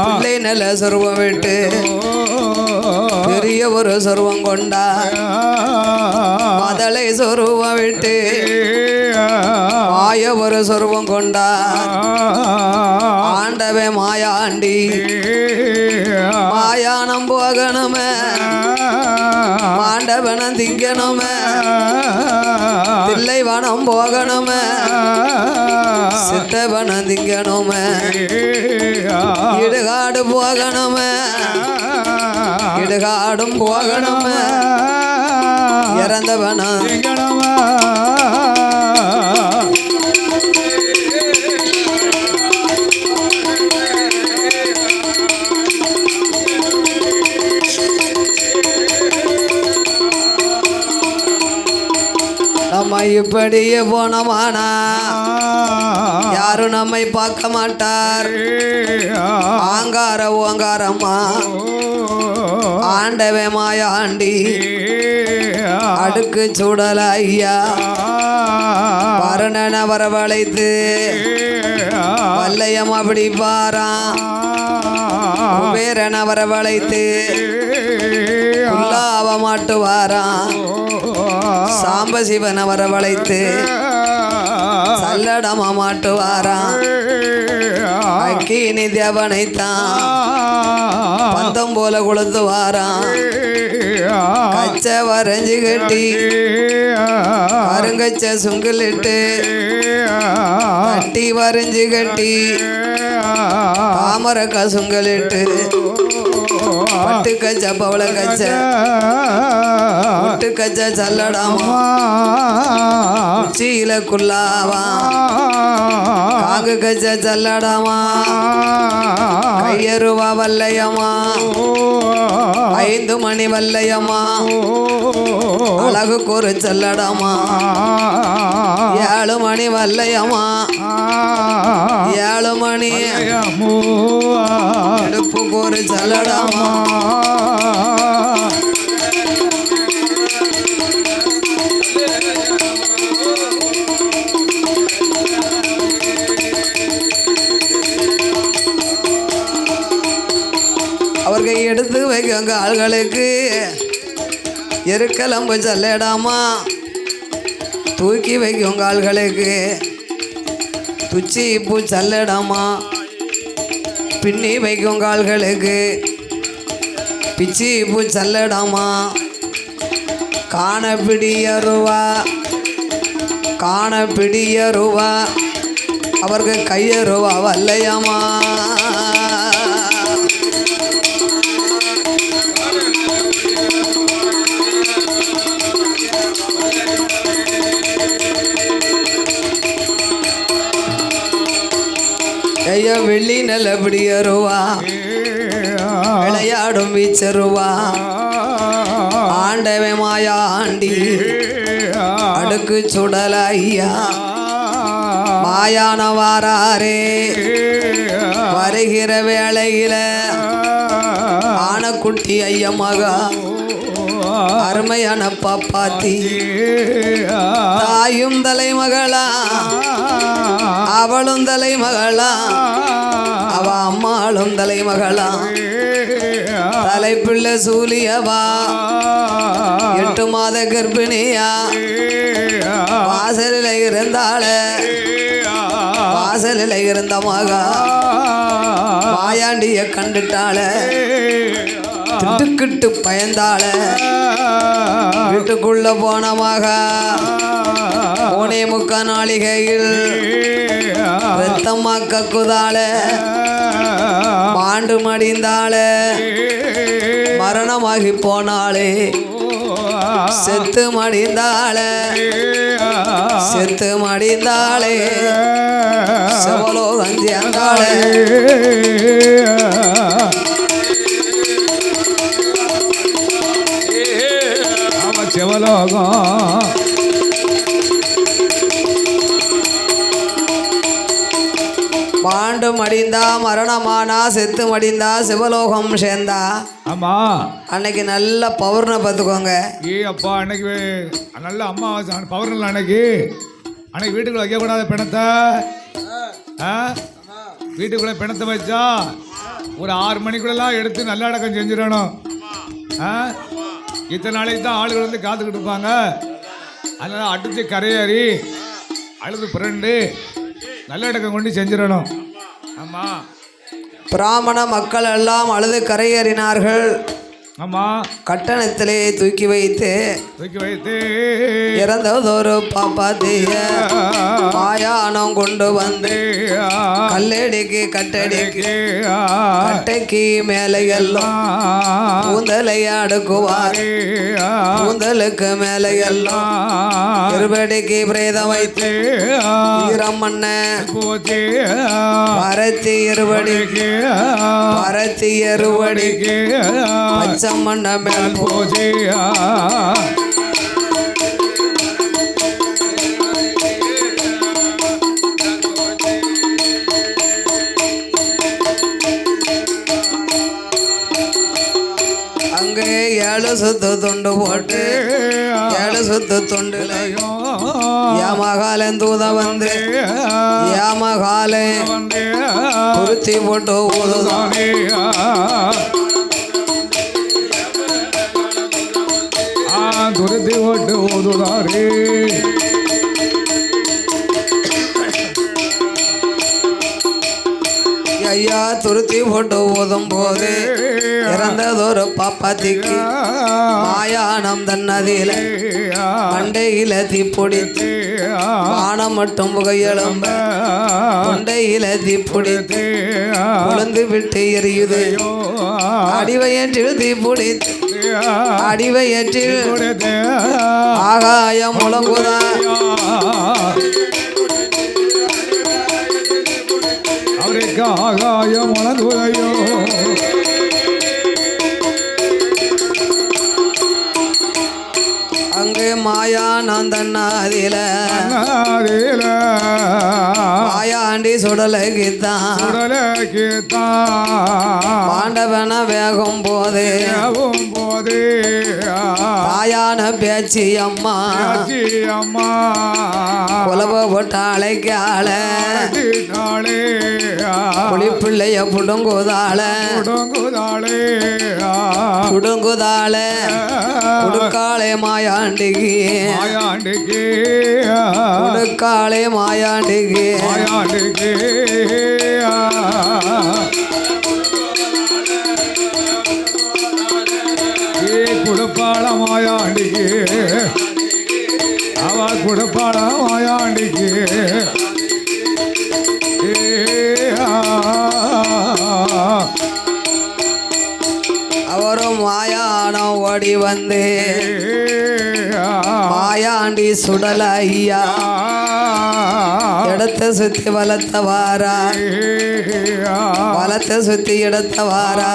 பிள்ளை நல்ல சொருவம் விட்டு பெரிய ஒரு சொருவம் கொண்டா மதலை சொருவம் விட்டு மாய ஒரு சொருவம் கொண்டா ஆண்டவே மாயாண்டி மாயானம் போகணுமே மாண்டவனம் திங்கணுமே தில்லைவனம் போகணுமே சித்தவனம் திங்கணுமே இடுகாடு போகணுமே இடுகாடும் போகணுமே இறந்தவனம் நம்ம இப்படியே போனோமானா யாரும் நம்மை பார்க்க மாட்டார். ஆங்கார ஓங்காரம்மா ஆண்டவே மாயாண்டி அடுக்கு சுடல ஐயா பரணன வரவழைத்து வல்லையம் அப்படி பாரான் குபேரன வரவழைத்து குல்லாவ மாட்டுவாரான் சாம்பசிவன வரவழைத்து சல்லடமா மாட்டுவாரான் அக்கீனி தேவனைத்தான் பந்தம் போல கொளுத்து வாரான் கச்ச வரைஞ்சு கட்டி கருங்கச்ச சுங்கிலிட்டு கட்டி வரைஞ்சு கட்டி தாமர கசுங்கலிட்டு பட்டு கச்ச பவள கச்ச முட்டு கச்ச சல்லடாமா உச்சியில குல்லாவா காங்கு கச்ச சல்லடாமா கையருவா வல்லையம்மா 5 மணி வல்லையம்மா அழகு கூறு சல்லடாமா 7 மணி வல்லையம்மா 7 மணி எடுப்பு கூறு சல்லடாமா அவர்கள் எடுத்து வைக்கங்க ஆள்களுக்கு எருக்கலம்பு சல்லடாமா தூக்கி வைக்கங்க ஆள்களுக்கு துச்சி பூ சல்லடாமா பின்னி வைக்கங்க ஆள்களுக்கு பிச்சி பூ சல்லடாமா காண பிடியருவா அவர்கள் கையருவா வல்லையம்மா ஐயா வெள்ளி நல்லபடியருவா விளையாடும் வீச்சருவா ஆண்டவே மாயாண்டி அடுக்கு சுடல ஐயா மாயான வாராரே வருகிற வேளையில ஆனக்குட்டி ஐயா மகா அருமையான பாப்பாத்தி தாயும் தலைமகளா அவளும் தலைமகளா அவ அம்மாளும் தலைமகளா தலைப்பிள்ள சூலியவா 8 மாத கர்ப்பிணியா வாசலில் இருந்த மகா மாயாண்டிய கண்டுட்டாள திட்டுக்கிட்டு பயந்தாள வீட்டுக்குள்ள போன மகா 3 நாளிகையில் ரத்தமா கக்குதாள மாண்டு மடிந்தாள மரணமாகி போனாளே செத்து மடிந்தாளே செவலோகம் சேர்ந்தாளே செவலோகம் மாண்டு மடிந்தா மரணமானா செத்து மடிந்தா சிவலோகம் சேர்ந்தா. ஆமா அன்னைக்கு நல்ல பௌர்ணமி பார்த்துக்கோங்க. அப்பா அன்னைக்கு நல்ல அம்மாவாசை பௌர்ணமி அன்னைக்கு வீட்டுக்குள்ள வைக்கக்கூடாத பிணத்தை வீட்டுக்குள்ள பிணத்தை வச்சா ஒரு 6 மணிக்குள்ளெல்லாம் எடுத்து நல்ல அடக்கம் செஞ்சிடணும். இத்தனை நாளைக்கு தான் ஆளுகள் வந்து காத்துக்கிட்டு இருப்பாங்க. அதனால அடிச்சு கரையேறி அழுது புரண்டு நல்லடக்கம் கொண்டு செஞ்சிடணும். ஆமா பிராமண மக்கள் எல்லாம் அழுது கரையேறினார்கள். ஆமா கட்டணத்திலே தூக்கி வைத்து இறந்ததொரு பாப்பாத்திய மாயானம் கொண்டு வந்து கல்லடிக்கு கட்டைக்கு மேலே எல்லாம் கூந்தலை அடுக்குவார். கூந்தலுக்கு மேலே எல்லாம் இருபடிக்கு பிரேதம் வைத்து ஈரமண்ண பரத்தி இருபடிக்கு பச்சமண்ண மேல் பூஜையா அங்க அங்கே 7 சுத்து துண்டு போட்டு 7 சுத்து துண்டுல ஏமகாலன் தூத வந்து ஏமகாலே குருத்தி போட்டு ஊதுதானே குருத்தி போட்டு ஊதுதாரே ஐயா துருத்தி போட்டு ஊதும் போது இறந்ததொரு பாப்பாத்திக்கு மாயானம் தன்னதியில மண்டையில தீப்பிடித்து வானம் மட்டும் புகையெழும்ப கொண்டையில தீப்பிடித்து உளுந்து விட்டு எரியுது அடிவயிற்றில் தீப்பிடித்து அடிவயிற்றில் ஆகாயம் முழங்குதா அவருக்கு ஆகாயம் முழங்குதையோ அங்கே மாயானந்தன்னாதில மாயாண்டி சுடலைக்குத்தான் பாண்டவன வேகும் போது தாயான பேச்சு அம்மா குலவ போட்டு அழைக்கால புளிப்பிள்ளைய புடுங்குதாள புடுங்குதாள உடுக்காளே மாயாண்டிக்கு உடுக்காளே மாயாண்டிக்கு குடுப்பாள மாயாண்டிக்கு அவ குடுப்பாள மாயாண்டிக்கு அவரும் மாயானம் ஓடி வந்து மாயாண்டி சுடல ஐயா இடத்தை சுத்தி வளர்த்த வாரா வளத்தை சுத்தி இடத்த வாரா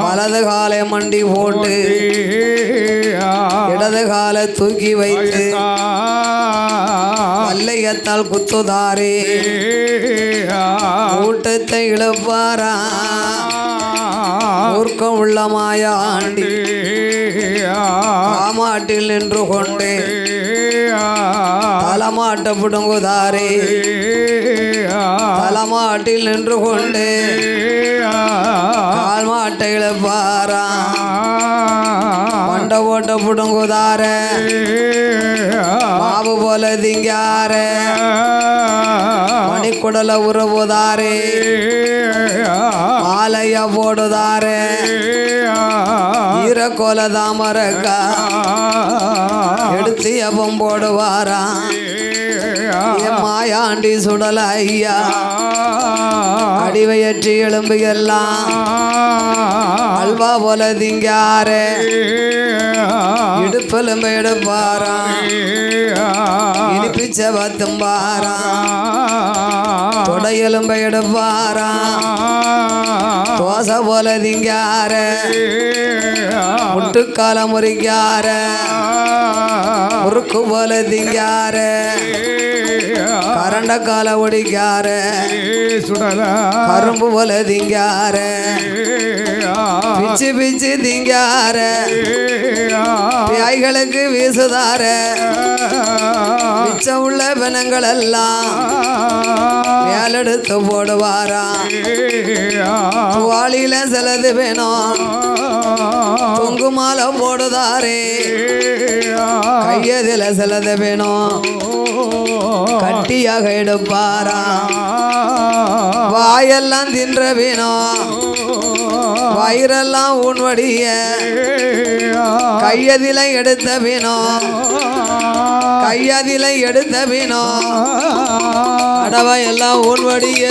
வலது காலை மண்டி போட்டு இடது காலை தூக்கி வைத்து வல்லையத்தால் குத்துதாரே கூட்டத்தை இழப்பாரா ஊர்க்கம் உள்ள மாயாண்டி காமாட்டில் நின்று கொண்டு தலமாட்ட புடுங்குதாரே தலமாட்டில் நின்று கொண்டு கால் மாட்டை இழப்பாரா மண்டை போட்ட புடுங்குதார மாவு போல திங்கார மணிக்குடல உறவுதாரே மாலையா போடுதாரே ஈரக்கோல தாமரக்கா எடுத்து எப்பம் போடுவாரா என் மாயாண்டி சுடல ஐயா அடிவையற்றி எலும்பு எல்லாம் அல்வா போல திங்காரே இடுப்பெலும்பு எடுப்பாரா இனிப்பிச்ச பத்தும்பாரா தொடையெலும்பு எடுப்பாரா தோசை போல திங்கார முட்டுக்கால முறிக்கார முறுக்கு போல திங்கார கரண்ட கால ஒடிக்கார கரும்பு போல திங்கார பிச்சு பிச்சு திங்கார பியாய்களுக்கு வீசுதார மிச்சம் உள்ள பிணங்கள் எல்லாம் மேலெடுத்து போடுவாரா வாளியில சிலது வேணும் குங்குமால போடுதாரே கையதில சிலது வேணும் கட்டியாக எடுப்பாரா வாயெல்லாம் தின்ற வேணும் வயிறெல்லாம் ஊன்வடிய கையதில எடுத்த வேணும் கையதில எடுத்த வேணும் அடவா எல்லாம் ஊன்வடிய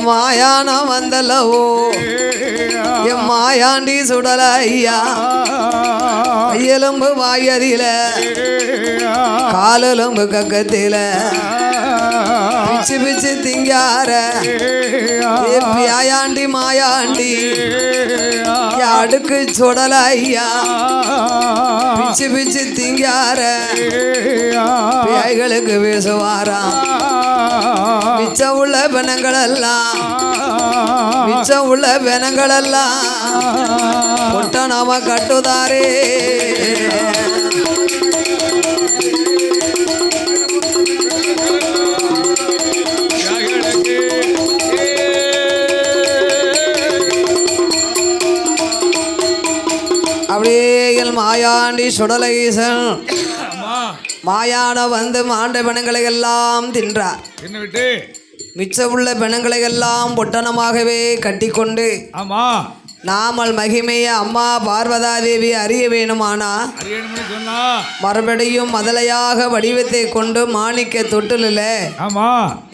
மாயானம் வந்தல்லவோ என் மாயாண்டி சுடல ஐயா கையெலும்பு வாயதில காலெலும்பு கக்கத்தில பிச்சு பிச்சு திங்கார ஏ பியாயாண்டி மாயாண்டி அடுக்கு சுடல ஐயா பிச்சு பிச்சு திங்கார பேய்களுக்கு வீசுவாராம் மிச்சம் உள்ள பெணங்களெல்லாம் மிச்சம் உள்ள பெணங்களெல்லாம் கொட்ட நாம கட்டுதாரே அப்படியே என் மாயாண்டி சுடலைசன் மாயான வந்து மாண்ட பிணங்களை எல்லாம் தின்றார். விட்டு மிச்சமுள்ள பிணங்களை எல்லாம் பொட்டணமாகவே கட்டிக்கொண்டு ஆமா நாமல் மகிமைய அம்மா பார்வதா தேவி அறிய வேணுமானா சொன்னா மறுபடியும் முதலையாக வடிவத்தை கொண்டு மாணிக்க தொட்டில ஆமா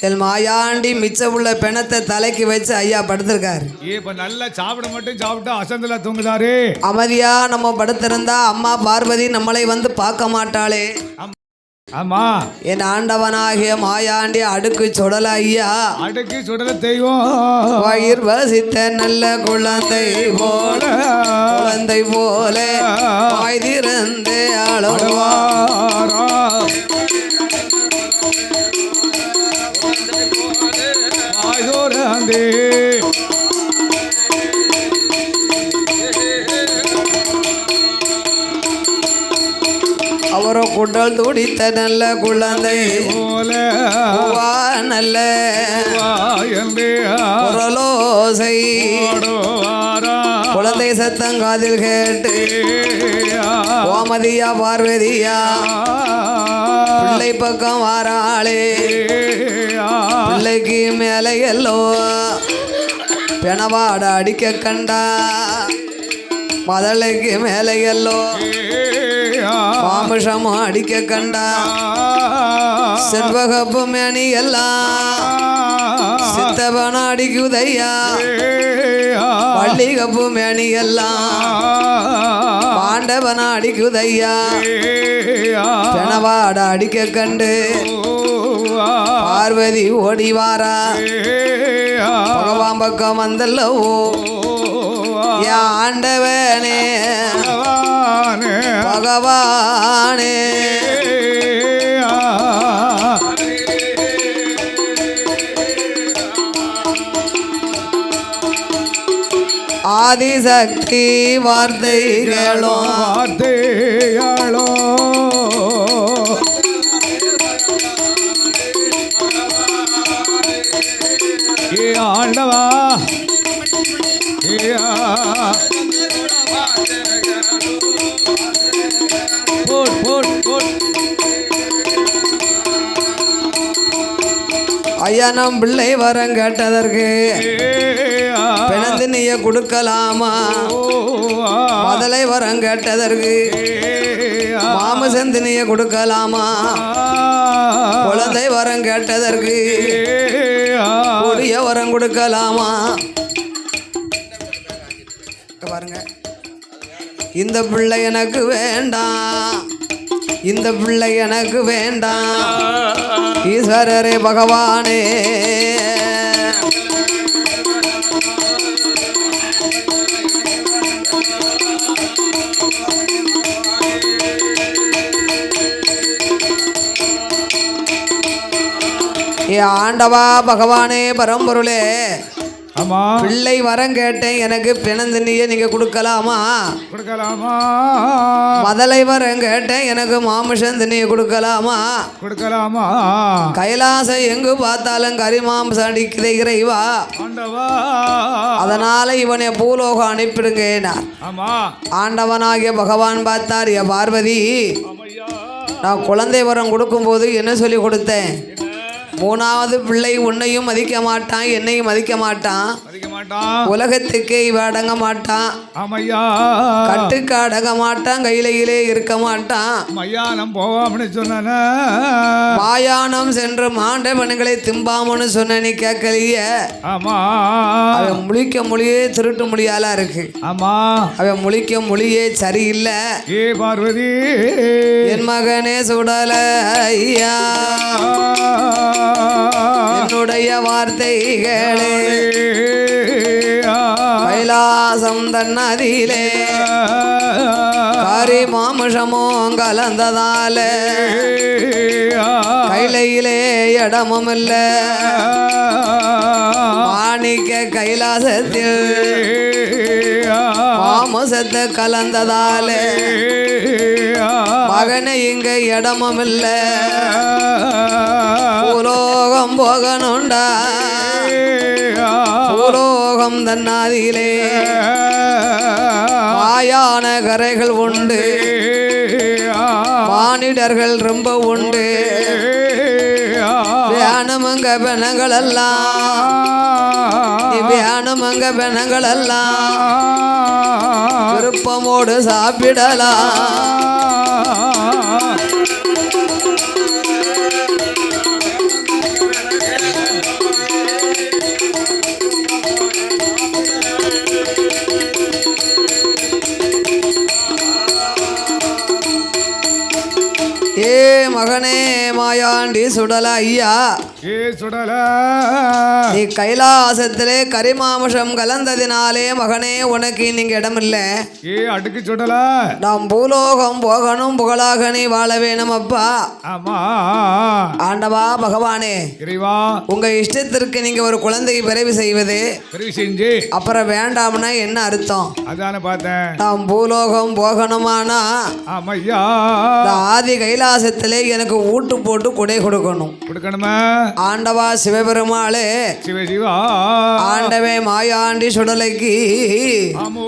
என் மாயாண்டி மிச்சமுள்ள பிணத்தை தலைக்கு வச்சு ஐயா படுத்திருக்காரு. இப்ப நல்லா சாப்பிட மட்டும் சாப்பிட்டு அசந்தல தூங்குதாரு. அமைதியா நம்ம படுத்திருந்தா அம்மா பார்வதி நம்மளை வந்து பார்க்க மாட்டாளே. ஆமா என் ஆண்டவனாகிய மாயாண்டி அடுக்கு சுடல ஐயா அடுக்கு சுடல தெய்வம் வயிர் வசித்த நல்ல குழந்தை போல குழந்தை போல வாய்திறந்து அழுவாரா அவரோ குண்டல் துடித்த நல்ல குழந்தை போல நல்ல குரலோசை குழந்தை சத்தம் காதில் கேட்டு ஓமதியா பார்வதியா பிள்ளை பக்கம் வாராளே பிள்ளைக்கு மேலே எல்லோ பிணவாட அடிக்க கண்டா மதலைக்கு மேலே எல்லோ மாமிஷம் அடிக்க கண்டா செல்வகப்பு மேனி எல்லாம் சித்தவன அடிக்குதையா பள்ளி கப்பு மேனி எல்லாம் பாண்டவன அடிக்குதையா பிணவாட அடிக்க கண்டு பார்வதி ஓடிவாரா பகவான் பக்கம் வந்தல்லவோ ஆண்டவனே பகவானே ஆதிசக்தி வார்த்தைகளோ வார்த்தைகளோ ஆண்டவா ஐயா நம் பிள்ளை வரம் கேட்டதற்கு பிணந்து நீய கொடுக்கலாமா முதலை வரம் கேட்டதற்கு மாமசந்து நீய கொடுக்கலாமா குழந்தை வரம் கேட்டதற்கு கொடிய வரம் கொடுக்கலாமா பாருங்க இந்த பிள்ளை எனக்கு வேண்டாம் இந்த பிள்ளை எனக்கு வேண்டாம் ஈஸ்வரரே பகவானே ஏ ஆண்டவா பகவானே பரம்பொருளே ஆமா பிள்ளை வரம் கேட்டேன் எனக்கு பிணந்தினிய நீங்க கொடுக்கலாமா கொடுக்கலாமா மதலை வரம் கேட்டேன் எனக்கு மாமிசந்தினிய கொடுக்கலாமா கொடுக்கலாமா கைலாசம் எங்கு பார்த்தாலும் கரிமாம்சம் அடிக்கிற இறைவா ஆண்டவா அதனால இவனை பூலோகம் அனுப்பிடுங்கனார். ஆமா ஆண்டவனாகிய பகவான் பார்த்தார் என் பார்வதி நான் குழந்தை வரம் கொடுக்கும்போது என்ன சொல்லி கொடுத்தேன் மூணாவது பிள்ளை உன்னையும் மதிக்க மாட்டான் என்னையும் மதிக்க மாட்டான் மாட்டான் உலகத்துக்கே இவ அடங்க மாட்டான் ஆமையா கட்டுக்கு அடங்க மாட்டான் கையிலே இருக்க மாட்டான் மையானம் போவாம்னு சொன்ன மாயானம் சென்று மாண்டவன்களை திம்பாமன்னு சொன்ன நீ கேட்கலைய ஆமா அவன் முழிக்க மொழியே திருட்டு மொழியாலாம் இருக்கு ஆமா அவன் முழிக்க மொழியே சரியில்லை ஏ பார்வதி என் மகனே சுடல ஐயா என்னுடைய வார்த்தைகளே கைலாசம் தன்னதிலே காரி மாமிஷமோ கலந்ததால கையிலே இடமும் இல்ல மாணிக்க கைலாசத்தில் மாமசத்தை கலந்ததால மகனை இங்க இடமும் இல்ல பூலோகம் போகணுண்டா பூலோகம் தன்னாதிலே மாயான கரைகள் உண்டு மானிடர்கள் ரொம்ப உண்டு வேணுமங்க பெணங்கள் எல்லாம் வேணுமங்க பெணங்கள் எல்லாம் விருப்பமோடு சாப்பிடலாம் ஏ மகனே மாயாண்டி சுடல ஐயா ஏ சுடல நீ கைலாசத்திலே கரிமாமிஷம் கலந்ததினாலே மகனே உனக்கு நீங்க இடமில்ல ஏ அடுக்கு சுடல நாம் பூலோகம் போகணும் புகழாக நீ வாழ வேணும் அப்பா ஆமா ஆண்டவா பகவானே இறைவா உங்க இஷ்டத்திற்கு நீங்க ஒரு குழந்தை பிறவி செய்வது பிறவி செஞ்சு அப்புறம் வேண்டாம்னா என்ன அர்த்தம் அதான பார்த்தேன் நாம் பூலோகம் போகணுமானா ஆமையா ஆதி கைலாசத்திலே எனக்கு ஊட்டு போட்டு குடை கொடுக்கணும் கொடுக்கணுமா ஆண்டவா சிவபெருமாளே சிவ சிவா ஆண்டவே மாயாண்டி சுடலைக்கு ஆமோ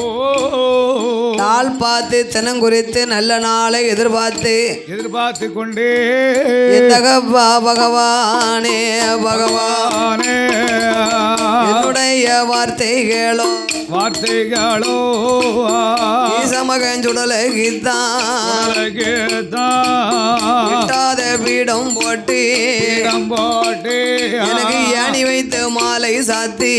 நாள் பார்த்து தினங்குறித்து நல்ல நாளை எதிர்பார்த்து கொண்டே எந்தகப்பா பகவானே பகவானே என்னுடைய வார்த்தைகளோ ஈசமகன் சுடலைக்குத்தான் கிட்டாத பீடம் போட்டு எனக்கு ஏணி வைத்து மாலை சாத்தி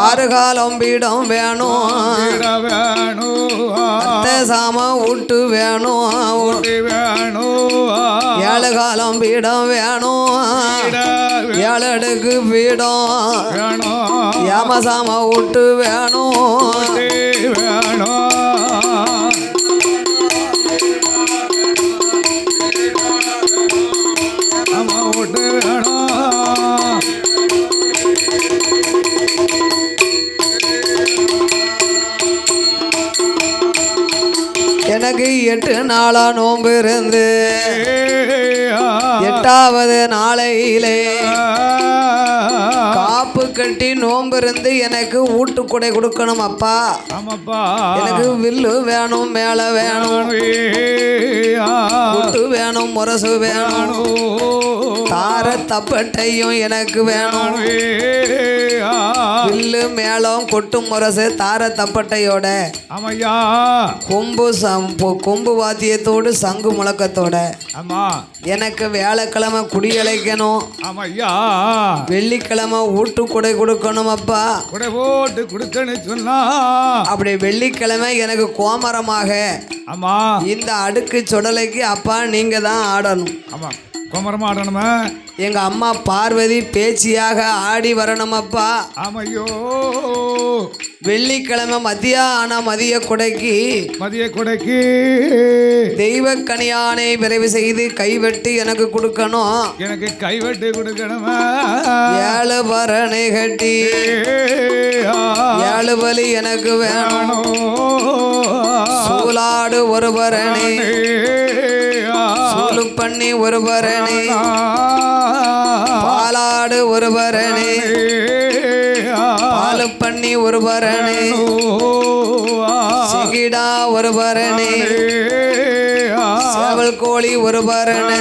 ஆறு காலம் பீடம் வேணும் சாம விட்டு வேணும் ஏழு காலம் பீடம் வேணும் ஏழு அடுக்கு பீடம் ஏமசாம விட்டு வேணும் எனக்கு 8 நாளா நோன்பு இருந்து 8வது நாளையிலே காப்பு கட்டி நோன்பு இருந்து எனக்கு ஊட்டுக்குடை கொடுக்கணும் அப்பா எனக்கு வில்லு வேணும் மேல வேணும் குட்டு வேணும் முரசு வேணும் தார தப்பட்டையும் எனக்கு வேணும் வில்லு மேளம் கொட்டு முரசு தார தப்பட்டையோட கொம்பு வாத்தியத்தோடு சங்கு முழக்கத்தோட எனக்கு வியாழக்கிழமை குடியழைக்கணும் வெள்ளிக்கிழமை ஊட்டு குடை கொடுக்கணும் அப்பா குடை போட்டு கொடுக்கணும் சொன்னா அப்படி வெள்ளிக்கிழமை எனக்கு கோமரமாக இந்த அடுக்கு சுடலைக்கு அப்பா நீங்க தான் ஆடணும். ஆமா கோமரமா ஆடணுமா? எங்க அம்மா பார்வதி பேச்சியாக ஆடி வரணும் அப்பா. ஆமையோ வெள்ளிக்கிழமை மதிய கொடைக்கு தெய்வ கனியானை விரைவு செய்து கைவெட்டு எனக்கு கொடுக்கணும். எனக்கு கைவெட்டு கொடுக்கணுமா? 7 பரணை கட்டி 7 பலி எனக்கு வேணும். சூலாடு 1 பரணி, சூலு பண்ணி 1 பரணி, பாலாடு 1 பரணி, பாலு பண்ணி 1 பரணி, சிகிடா 1 பரணி, சேவல் கோழி 1 பரணி,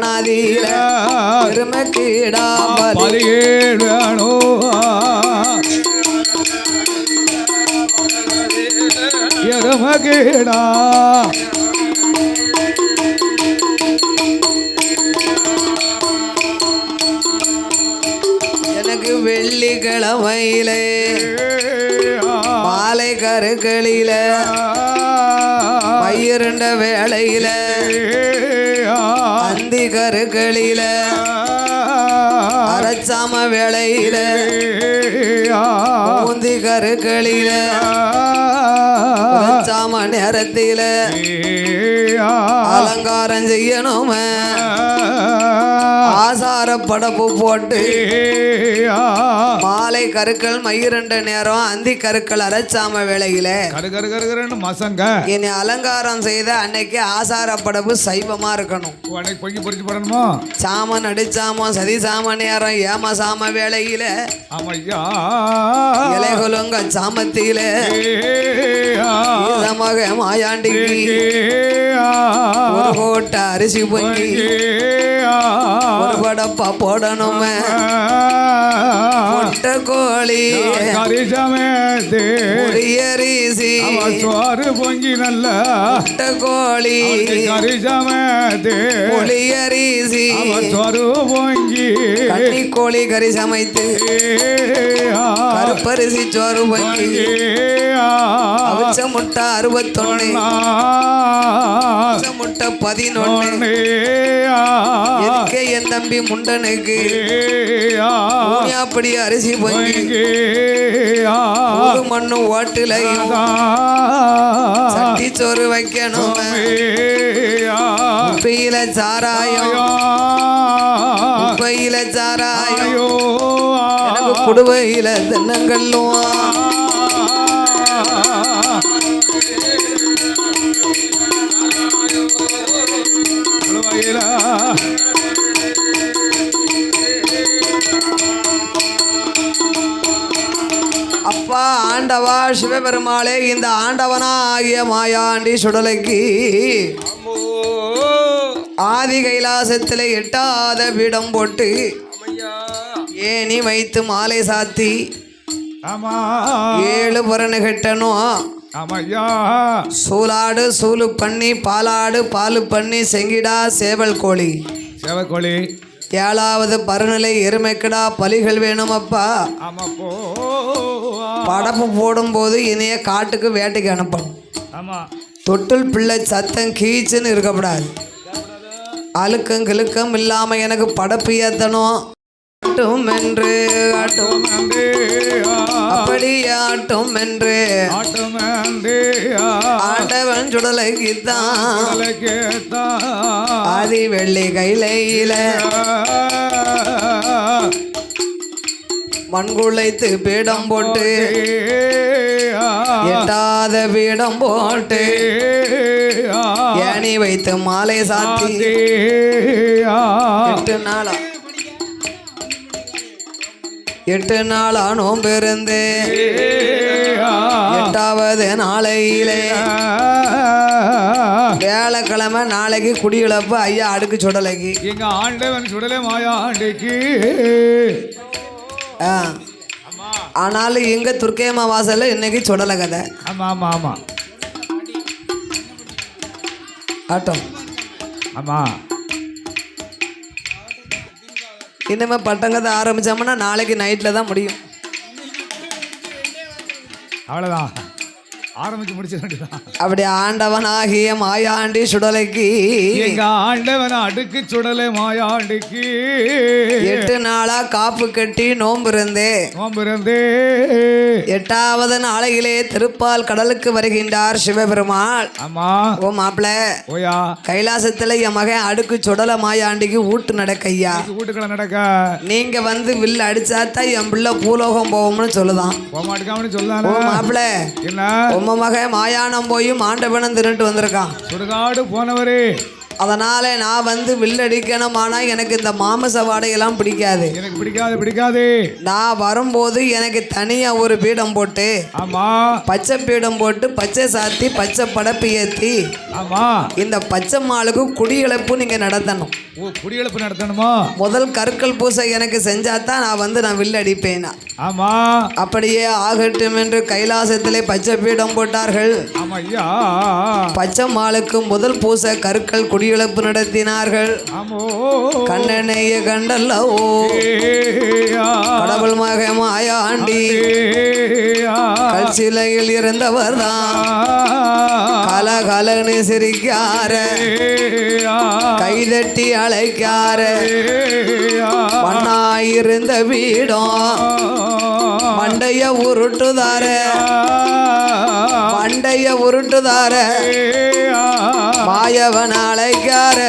அனாதியில பெருமைக்கீடா பலிகேடு வேணோ எருமகேடா எனக்கு வெள்ளிக்கிழமையிலே மாலை கருக்களில பயிருண்ட வேளையில அந்தி கருக்களில அரச்சாம வேளையில பூந்தி கருக்களில அரச்சாம நேரத்தில அலங்காரம் செய்யணுமே ஆசார படப்பு போட்டு மாலை கருக்கள் மயிருண்ட நேரம் அந்தி கருக்கள் அரைச்சாம வேளையில கரு மசங்க என்னை அலங்காரம் செய்த அன்னைக்கு ஆசார படப்பு சைவமா இருக்கணும். பொங்கி பொறிச்சு போடணுமோ சாமன் அடிச்சாமம் சதி சாம நேரம் ஏம சாம வேளையில இலைகுலுங்க சாமத்தில மக மாயாண்டிக்கு ஒரு கோட்டை அரிசி பொங்கி ஒரு படப்பா போடணுமே முட்டை கோழி அரிசி பொங்கி நல்ல முட்டை கோழி அரிசி பொங்கி கன்னி கோழி கறி சமைத்து கருப்பரிசி சோறு பொங்கி அவிச்ச முட்டை 61 முட்டை 11 என் தம்பி முண்டனுக்கு அப்படி அரிசி பொங்கி மண்ணு ஓட்டுலையும் சட்டி சோறு வைக்கணும். உப்பையில சாராயம் உப்பையில சாராயம் எனக்கு குடுவையில தென்னங்கல்லும் அப்பா ஆண்டவா சிவபெருமாளே இந்த ஆண்டவனா ஆகிய மாயாண்டி சுடலைக்கு ஆதி கைலாசத்திலே எட்டாத பீடம் போட்டு ஏணி வைத்து மாலை சாத்தி 7 புறணு கட்டணும். சூலாடு சூலு பண்ணி பாலாடு பாலு பண்ணி செங்கிடா சேவல் கோழி 7வது பருநிலை எருமைக்கடா பலிகள் வேணும் அப்பா. படப்பு போடும்போது இனிய காட்டுக்கு வேட்டைக்கு அனுப்பணும். தொட்டில் பிள்ளை சத்தம் கீச்சுன்னு இருக்கக்கூடாது. அழுக்கம் கிழுக்கம் இல்லாம எனக்கு படப்பு ஏத்தணும். ஆட்டும் என்று ஆட்டும் அப்படி ஆட்டும் என்று ஆண்டவன் சுடலைக்குத்தான் ஆதி வெள்ளி கையில மண்குழைத்து பீடம் போட்டு எட்டாத பீடம் போட்டு ஏணி வைத்து மாலை சாத்தி 8 நாளா நோம்பிருந்து 8வது நாளையிலே வியாழக்கிழமை நாளைக்கு குடியிழப்பு ஐயா அடுக்கு சுடலைக்கு எங்க ஆண்டவன் சுடலை மாயாண்டிக்கு. ஆனாலும் எங்க துர்க்கையம்மா வாசல்ல இன்னைக்கு சுடலை கதை. ஆமா ஆமா ஆமா ஆட்டம். ஆமா இனிமே பட்டங்கதை ஆரம்பிச்சோம்னா நாளைக்கு நைட்ல தான் முடியும். அவ்வளவுதான் ஆரம்பிச்சு முடிச்ச வேண்டியதான். அப்படி ஆண்டவன் ஆகிய மாயாண்டி சுடலைக்கு எங்க ஆண்டவன் அடுக்கு சுடலை மாயாண்டிக்கு 8 நாளா காப்பு கட்டி நோம்பிருந்தே 8வது நாளையிலே திருப்பால் கடலுக்கு வருகின்றார் சிவபெருமாள். ஆமா ஓ மாப்பிள கைலாசத்துல என் மகன் அடுக்கு சுடலை மாயாண்டிக்கு ஊட்டு நடக்கையா வீட்டுக்களை நடக்க நீங்க வந்து வில்லு அடிச்சாத்தான் என் பிள்ளை பூலோகம் போவோம்னு சொல்லுதான். ஓ மாப்பிள உம்ம மகன் மாயானம் போய் மாண்டவனம் திருட்டு வந்திருக்கான். சுடுகாடு போனவரே அதனால நான் வந்து வில்லடிக்கணும். ஆனா எனக்கு இந்த மாமிச வாடையெல்லாம் பிடிக்காது. எனக்கு பிடிக்காது. நான் வரும்போது எனக்கு தனியா ஒரு பீடம் போட்டு, ஆமா, பச்சை பீடம் போட்டு பச்சை சாத்தி பச்சை படப்பு ஏத்தி, ஆமா, இந்த பச்சை மாளுக்கு குடியிழப்பு நீங்க நடத்தணும். ஓ, குடியிழப்பு நடத்தணுமா? முதல் கற்கள் பூசை எனக்கு செஞ்சாதான் நான் வில்லடிப்பேனா. ஆமா, அப்படியே ஆகட்டும் என்று கைலாசத்திலே பச்சை பீடம் போட்டார்கள். ஆமா ஐயா. பச்சை மாளுக்கு முதல் பூசை கற்கள் குடியிழப்பு நடத்தினார்கள். ஆமோ, கண்ணனைய கண்டல்லவோ கடவுள் மக மாயாண்டி கல்சிலையில் இருந்தவர் தான் கலகலன்னு சிரிக்கார, கைதட்டி அழைக்கார, மண்ணாயிருந்த வீடம் மண்டைய உருட்டுதார, மண்டைய உருட்டுதார, மாயவன் அழைக்கார,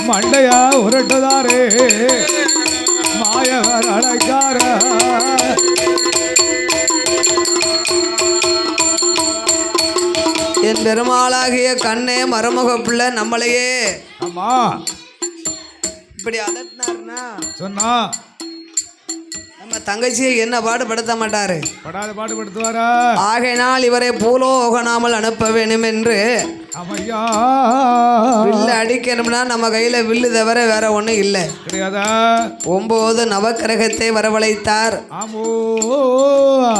மண்டையா உருட்டுதாரே, மாயவர் அழைக்கார. என் பெருமாளாகிய கண்ணே மருமக பிள்ளை நம்மளையே ஆமா இப்படி அதட்டினாருன்னா சொன்னா நம்ம தங்கச்சியை என்ன பாடுபடுத்த மாட்டாரு. படாத பாடுபடுத்துவாரா? ஆகையினால் இவரை பூலோகனாமல் அனுப்ப வேண்டும் என்று ஆமையா. வில்லு அடிக்கணும்னா நம்ம கையில வில்லு தவிர வேற ஒண்ணும் இல்லை. கிடையாதா? 9 நவக்கிரகத்தை வரவழைத்தார். ஆமோ,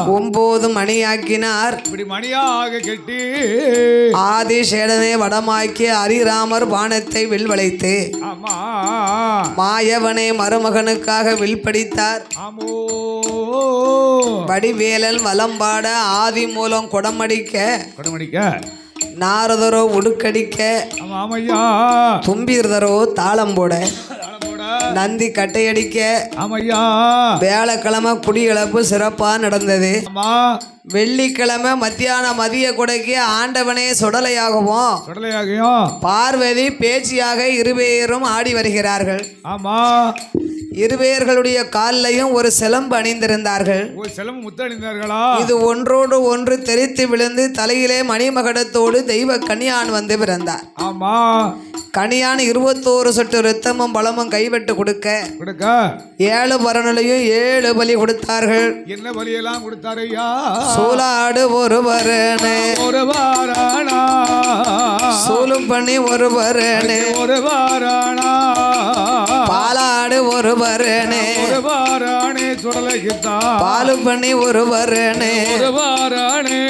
9 மணியாக்கினார். இப்படி மணியா ஆக கெட்டி ஆதிசேடனை வடமாக்கி ஹரிராமர் பானத்தை வில்வளைத்து ஆமா மாயவனை மருமகனுக்காக வில் படித்தார். ஆமோ, வடிவேலன் வலம்பாட ஆதி மூலம் குடமடிக்க கொடமடிக்க, நாரதரோ உடுக்கடிக்க, ஆமா ஆமையா, தும்பிரதரோ தாளம் போட, நந்தி கட்டையடிக்க, ஆமையா, வேலைக்கிழமை குடியிழப்பு சிறப்பா நடந்தது. ஆமா, வெள்ளிக்கிழமை மதிய கொடைக்கு ஆண்டவனே சுடலையாகவும் கடலையாகியும் பார்வதி பேச்சியாக இருவேரும் ஆடி வருகிறார்கள். ஆமா, இருவேர்களுடைய காலிலையும் ஒரு சிலம்பு அணிந்திருந்தார்கள். ஒரு சிலம்பு முத்தணிந்தார்களா? இது ஒன்றோடு ஒன்று தெரித்து விழுந்து தலையிலே மணிமகடத்தோடு தெய்வ கனியான் வந்து பிறந்தார். ஆமா, கனியான் 21 சொட்டு ரத்தமும் பலமும் கைவிட்டு கொடுக்க 7 பரணிலையும் 7 பலி கொடுத்தார்கள். என்ன பலியெல்லாம் கொடுத்தாரையா? சூலாடு ஒரு பரணு, ஒரு வாரானா, சூலும் பண்ணி ஒரு பரணு, ஒரு வாரானா, பாலாடு ஒரு பரணு, ஒரு வாரானே, சுடலைக்குத்தா பாலு பண்ணி ஒரு பரணு, ஒரு வாரானே,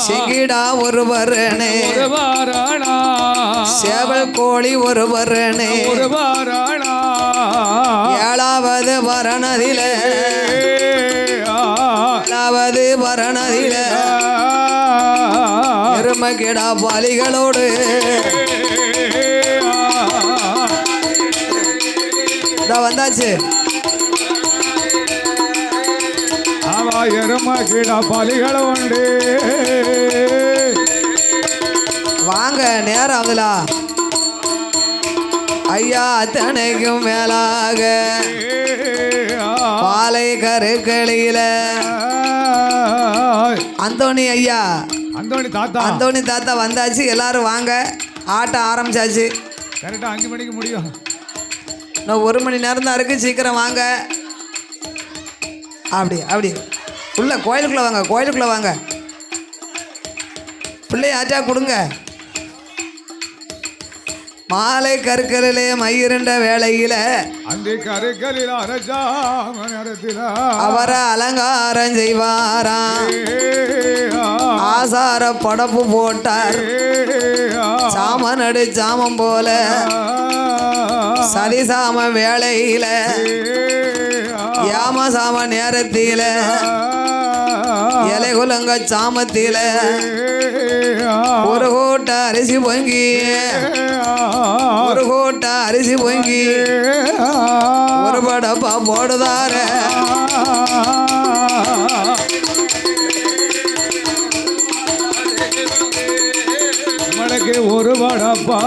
சிகிடா ஒரு பரணு, ஒரு வாரானா, சேவல் கோழி ஒரு பரணு, ஒரு வாரானா, 7வது பரணதில 7வது பரணதில எருமகிடா பாலிகளோடு வந்தாச்சு. ஆவா, எருமகிடா பாலிகள் உண்டு. வாங்க, நேரம் ஆகுதா ஐயா? அத்தனைக்கும் மேலாக பாலை கருக்களில அந்தோணி ஐயா, அந்தோணி தாத்தா வந்தாச்சு. எல்லாரும் வாங்க, ஆட்டம் ஆரம்பிச்சாச்சு. கரெக்டாக 5 மணிக்கு முடியும். இன்னும் 1 மணி நேரம் தான் இருக்கு. சீக்கிரம் வாங்க. அப்படி உள்ள கோயிலுக்குள்ள வாங்க, கோயிலுக்குள்ள வாங்க. பிள்ளைய ஆச்சா கொடுங்க. மாலை கற்களிலே மயிருண்ட வேளையில அந்த கருக்களில் அவரை அலங்காரம் செய்வாராம். ஆசார படப்பு போட்டார். சாமனடு சாமம் போல சதிசாம வேளையில யாமசாம நேரத்தில இலைகுலங்க சாமத்தில ஒரு கோட்ட அரிசி பொங்கி, ஒரு கோட்ட அரிசி பொங்கி ஒரு படப்பா போடுதார. மடக்கு ஒரு படப்பா